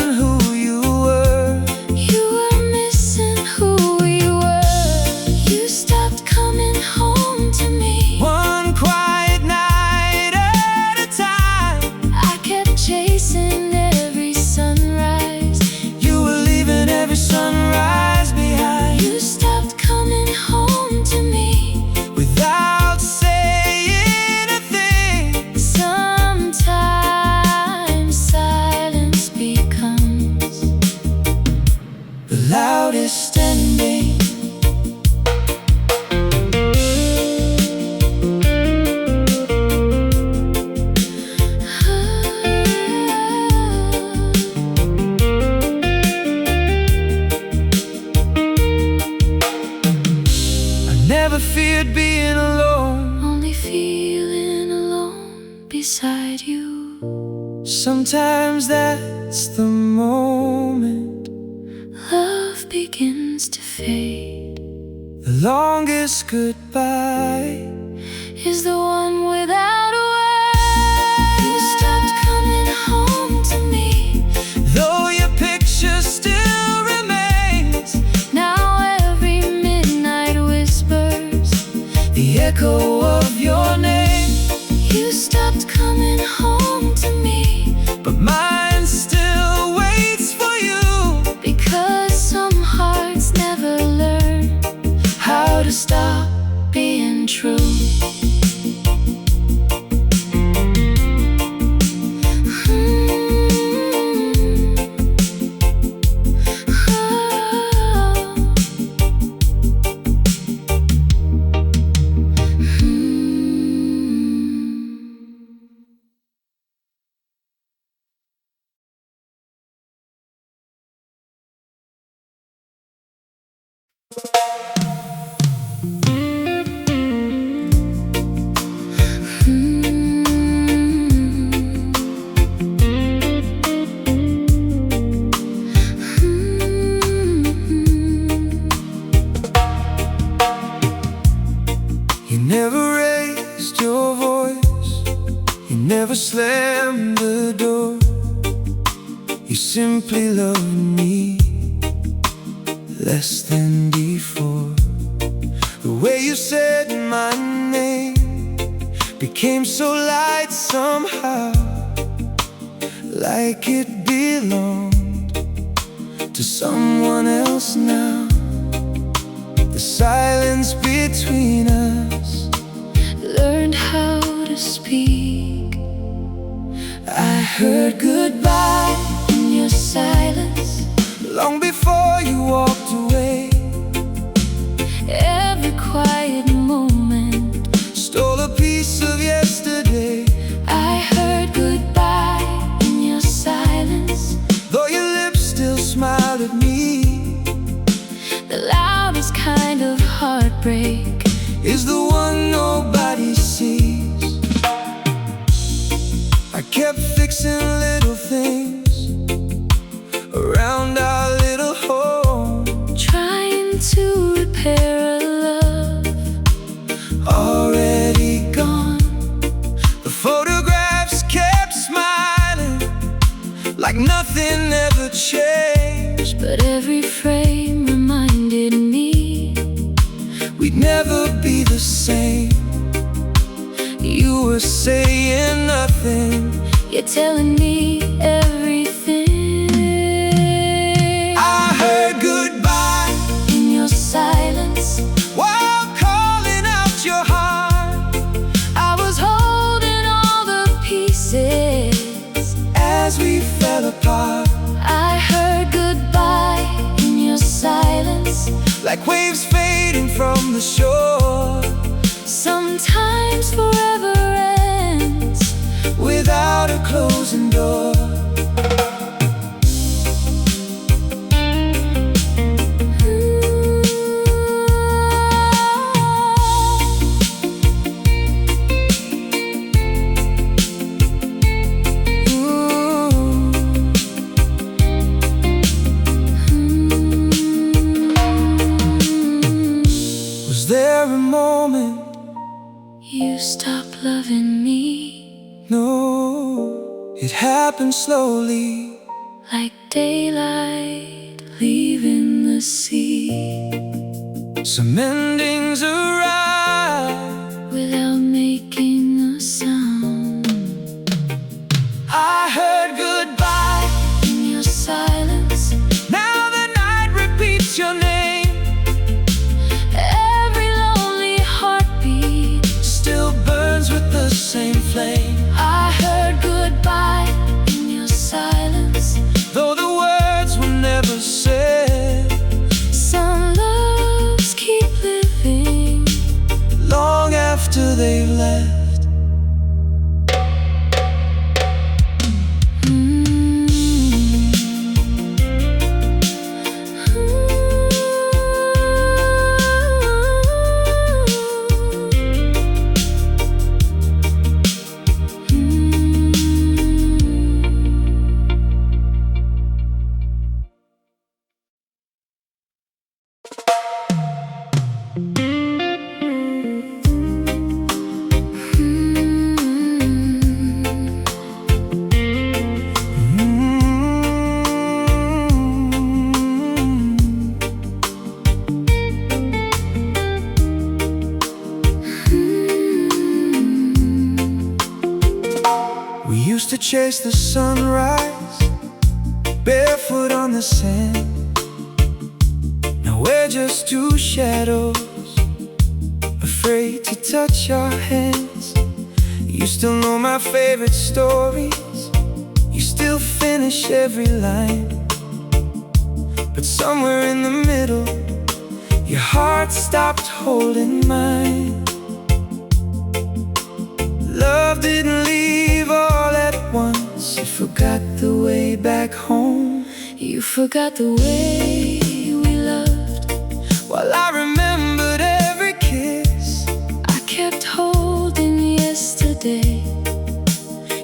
feared being alone, only feeling alone beside you. Sometimes that's the moment Love begins to fade. the longest goodbye Is the one without a word. You stopped coming home to me, though your picture still remains. now every midnight whispers The echo of your name, you stopped coming home to me, but mine still waits for you. because some hearts never learn how to stop being true. You never raised your voice, you never slammed the door. You simply loved me less than before. The way you said my name became so light somehow, like it belonged to someone else now. The silence between us Learned how to speak. I heard goodbye In your silence, long before you walked away. every quiet moment Stole a piece of yesterday. I heard goodbye in your silence. Though your lips still smiled at me, The loudest kind of heartbreak is the one nobody sees. I kept fixing little things around our little home, trying to repair a love already gone. gone. The photographs kept smiling like nothing ever changed. But every frame reminded me We'd never be the same. You were saying nothing, you're telling me everything. I heard goodbye In your silence, while calling out your heart. I was holding all the pieces As we fell apart, I heard goodbye in your silence. like waves fading from the shore, Sometimes forever ends without a closing door. Was there a moment? You stopped loving me, No, it happened slowly, like daylight leaving the sea, some endings arrive. without making a sound. I heard goodbye, In your silence, now the night repeats your name. every lonely heartbeat Still burns with the same flame. I heard goodbye in your silence. Though the words were never said, Some loves keep living chase the sunrise, barefoot on the sand. Now we're just two shadows, afraid to touch our hands. You still know my favorite stories, you still finish every line. But somewhere in the middle, your heart stopped holding mine. Love didn't leave all at once. You forgot the way back home. You forgot the way we loved, while I remembered every kiss. I kept holding yesterday.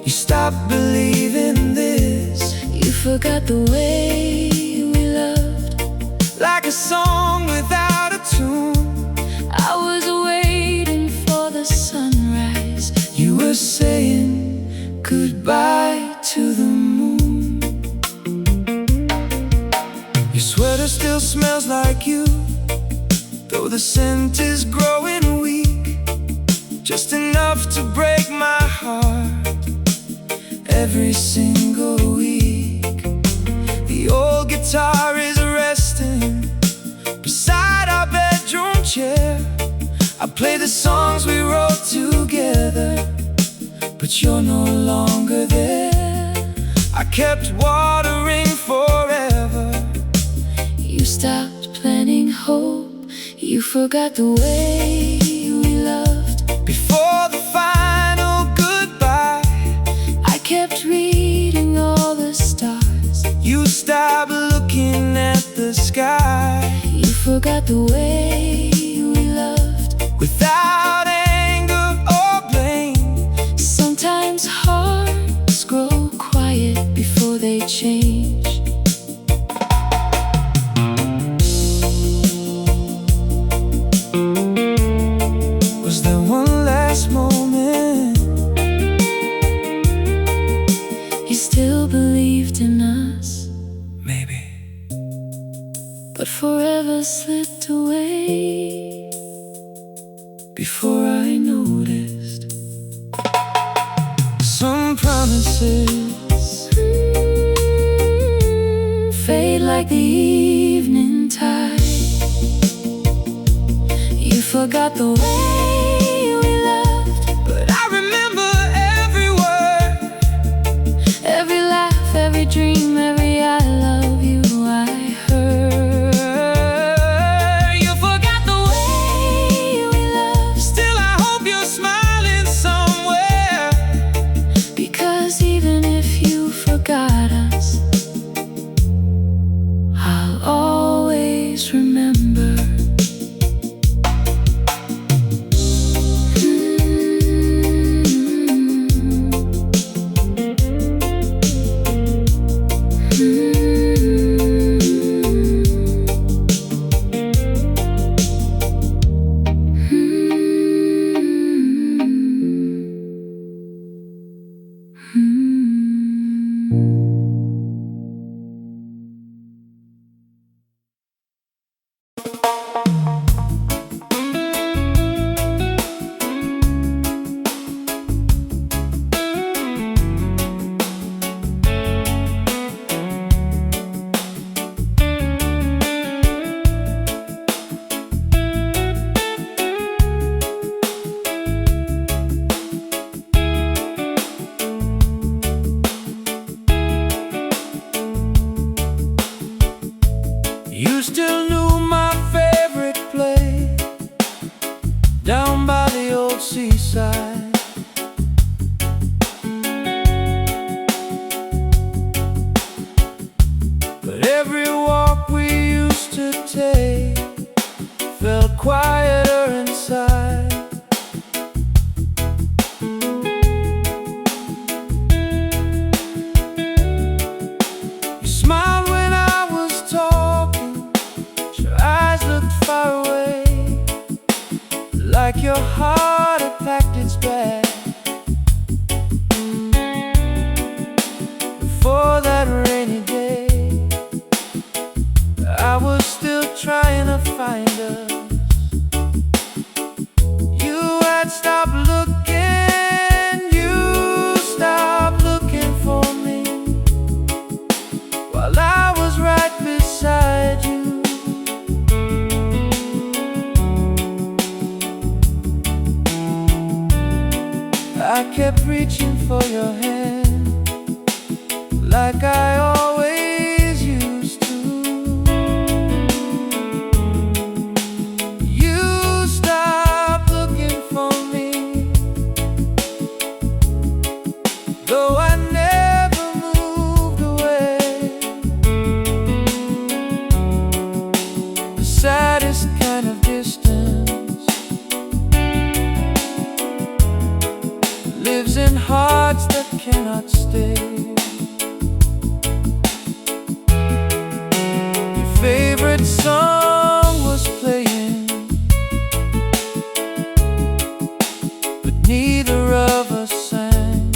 You stopped believing this. You forgot the way we loved, like a song without a tune. I was waiting for the sunrise. You were saying goodbye to the moon. Your sweater still smells like you, though the scent is growing weak, just enough to break my heart every single week. The old guitar is resting beside our bedroom chair. I play the songs we wrote together, but you're no longer there. I kept watering forever. You stopped planting hope. You forgot the way we loved. Before the final goodbye, I kept reading all the stars. you stopped looking at the sky. You forgot the way we loved, without anger or blame. sometimes hearts grow quiet before they change. Was there one last moment? You still believed in us, Maybe. but forever slipped away before I noticed. Some promises fade like the evening tide. You forgot the way we loved, but I remember every word, every laugh, every dream, every I love you I heard. you forgot the way we loved, Still I hope you're smiling somewhere. because even if you forgot us, I'll always remember. You still knew my favorite place, down by the old seaside. But every walk we used to take felt quieter inside. You smiled when I was talking, your eyes looked far away, like your heart had packed its bag. Before that rainy day, I was still trying to find us. kept reaching for your hand, like I always used to. You stopped looking for me, though I never moved away. The saddest kind of distance lives in hearts that cannot stay. Your favorite song was playing, but neither of us sang.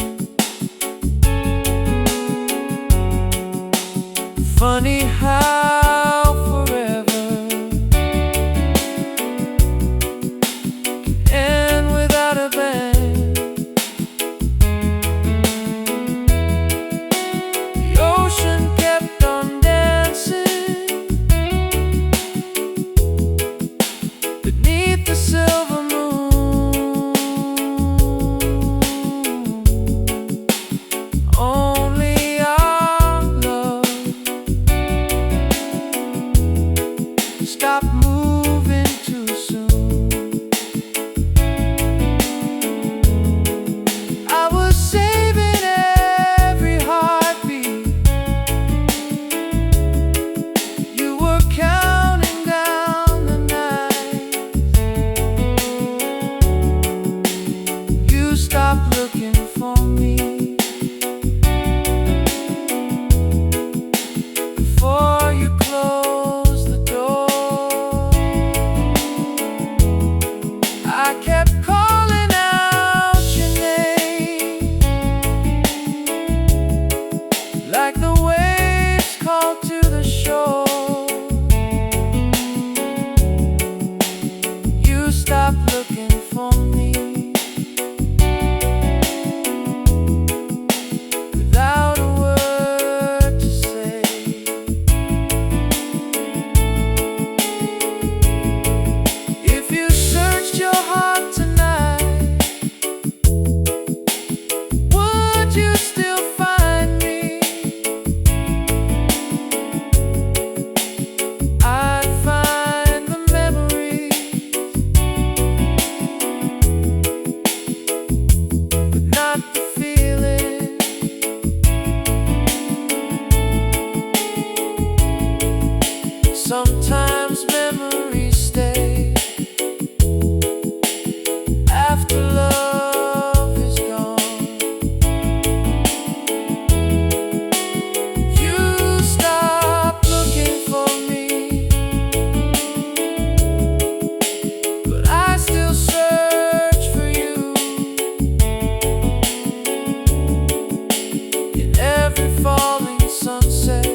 Funny how forever can end without a bang. The ocean kept on dancing beneath the silver moon. Only our love stopped moving too soon. I was saving every heartbeat. You were counting down the night. You stopped looking for me before you closed the door. I kept calling out your name, like the waves call to the shore. You stopped looking for me without a word to say. If you searched your heart tonight, would you still find me? I'd find the memories, but not the feeling. Sometimes memories stay after love is gone. You stopped looking for me, but I still search for you in every falling sunset.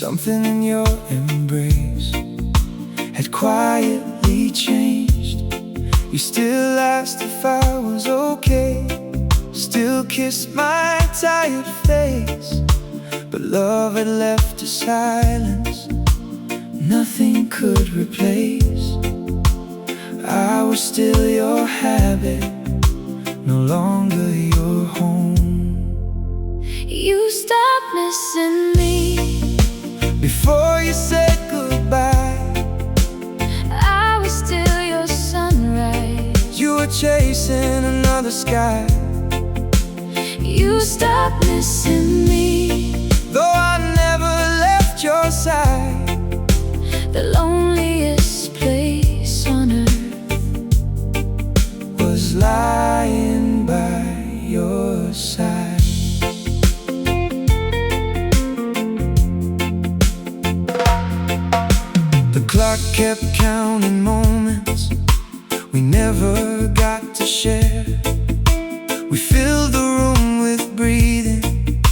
Something in your embrace had quietly changed. You still asked if I was okay, still kissed my tired face, but love had left a silence nothing could replace. I was still your habit, no longer your home. You stopped missing me before you said goodbye. I was still your sunrise. You were chasing another sky. You stopped missing me, though I never left your side. the loneliest place on earth was lying by your side. The clock kept counting moments we never got to share. We filled the room with breathing,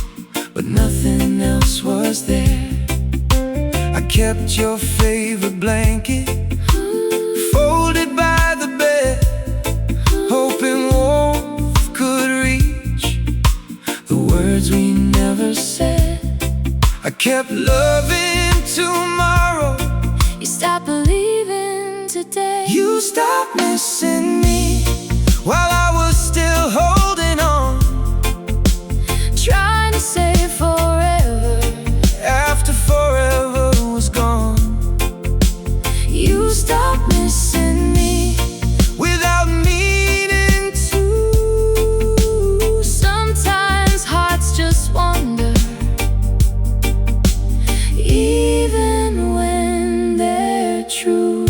but nothing else was there. I kept your favorite blanket folded by the bed, hoping warmth could reach the words we never said. I kept loving tomorrow. You stopped believing today. You stopped missing me while I was still holding on, trying to say forever after forever was gone. You stopped missing me without meaning to. Sometimes hearts just wander, even when they're true.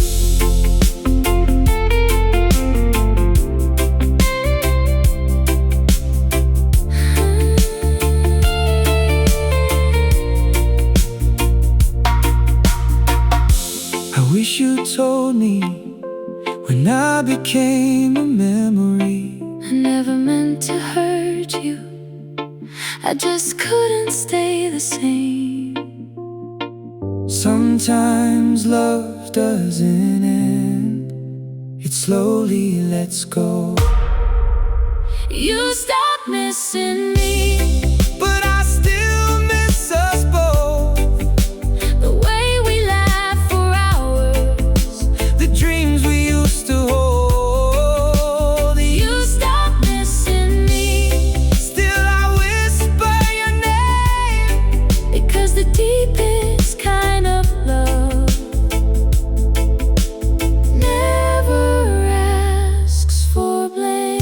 I wish you told me when I became a memory. I never meant to hurt you, I just couldn't stay the same. Sometimes love doesn't end, it slowly lets go. You stopped missing me, But I still miss us both. the way we laughed for hours, The dreams we used to hold. you stopped missing me, Still I whisper your name, because the deepest kind of love never asks for blame.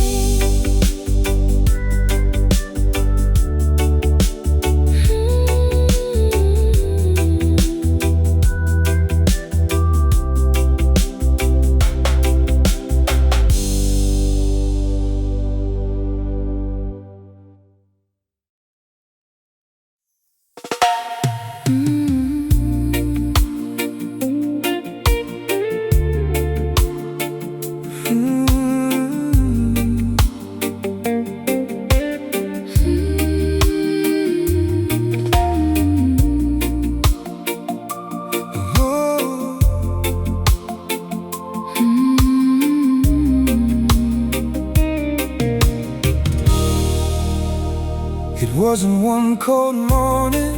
It wasn't one cold morning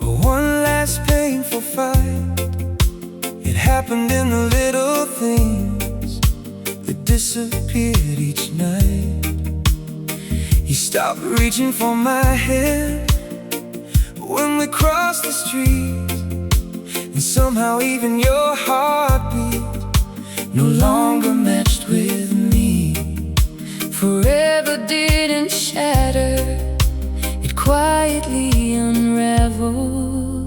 or one last painful fight. It happened in the little things that disappeared each night. You stopped reaching for my hand when we crossed the street, and somehow even your heartbeat no longer matched with me. Forever didn't shatter, it quietly unraveled.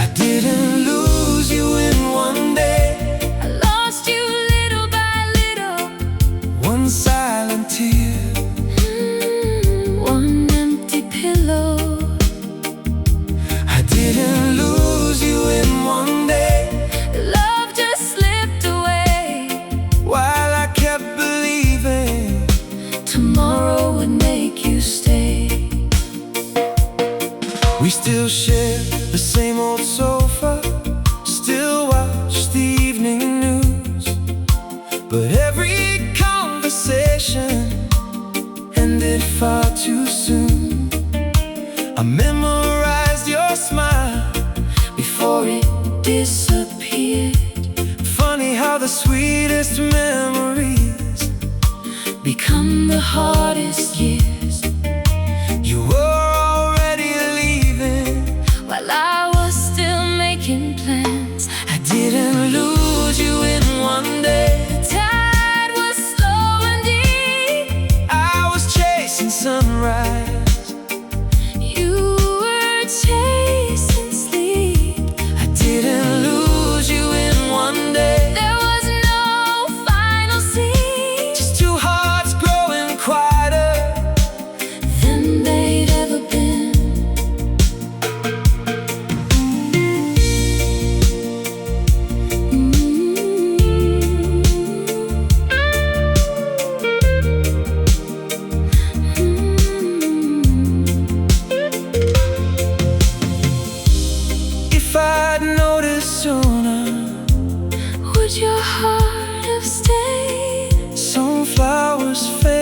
I didn't lose you in one day, I lost you little by little, one silent tear, one empty pillow. I didn't lose you in one day, Love just slipped away, while I kept believing tomorrow would make you stay. we still share the same old sofa, still watch the evening news. But every conversation ended far too soon. I memorized your smile before it disappeared. Funny how the sweetest memories become the hardest years. You were already leaving while I was still making plans. I didn't lose you in one day. The tide was slow and deep. I was chasing sunrise. You were chasing sleep. I didn't lose you in one day. There was no final scene, Just two hearts growing quieter than they'd ever been. If I'd noticed sooner, Would your heart have stayed? some flowers fade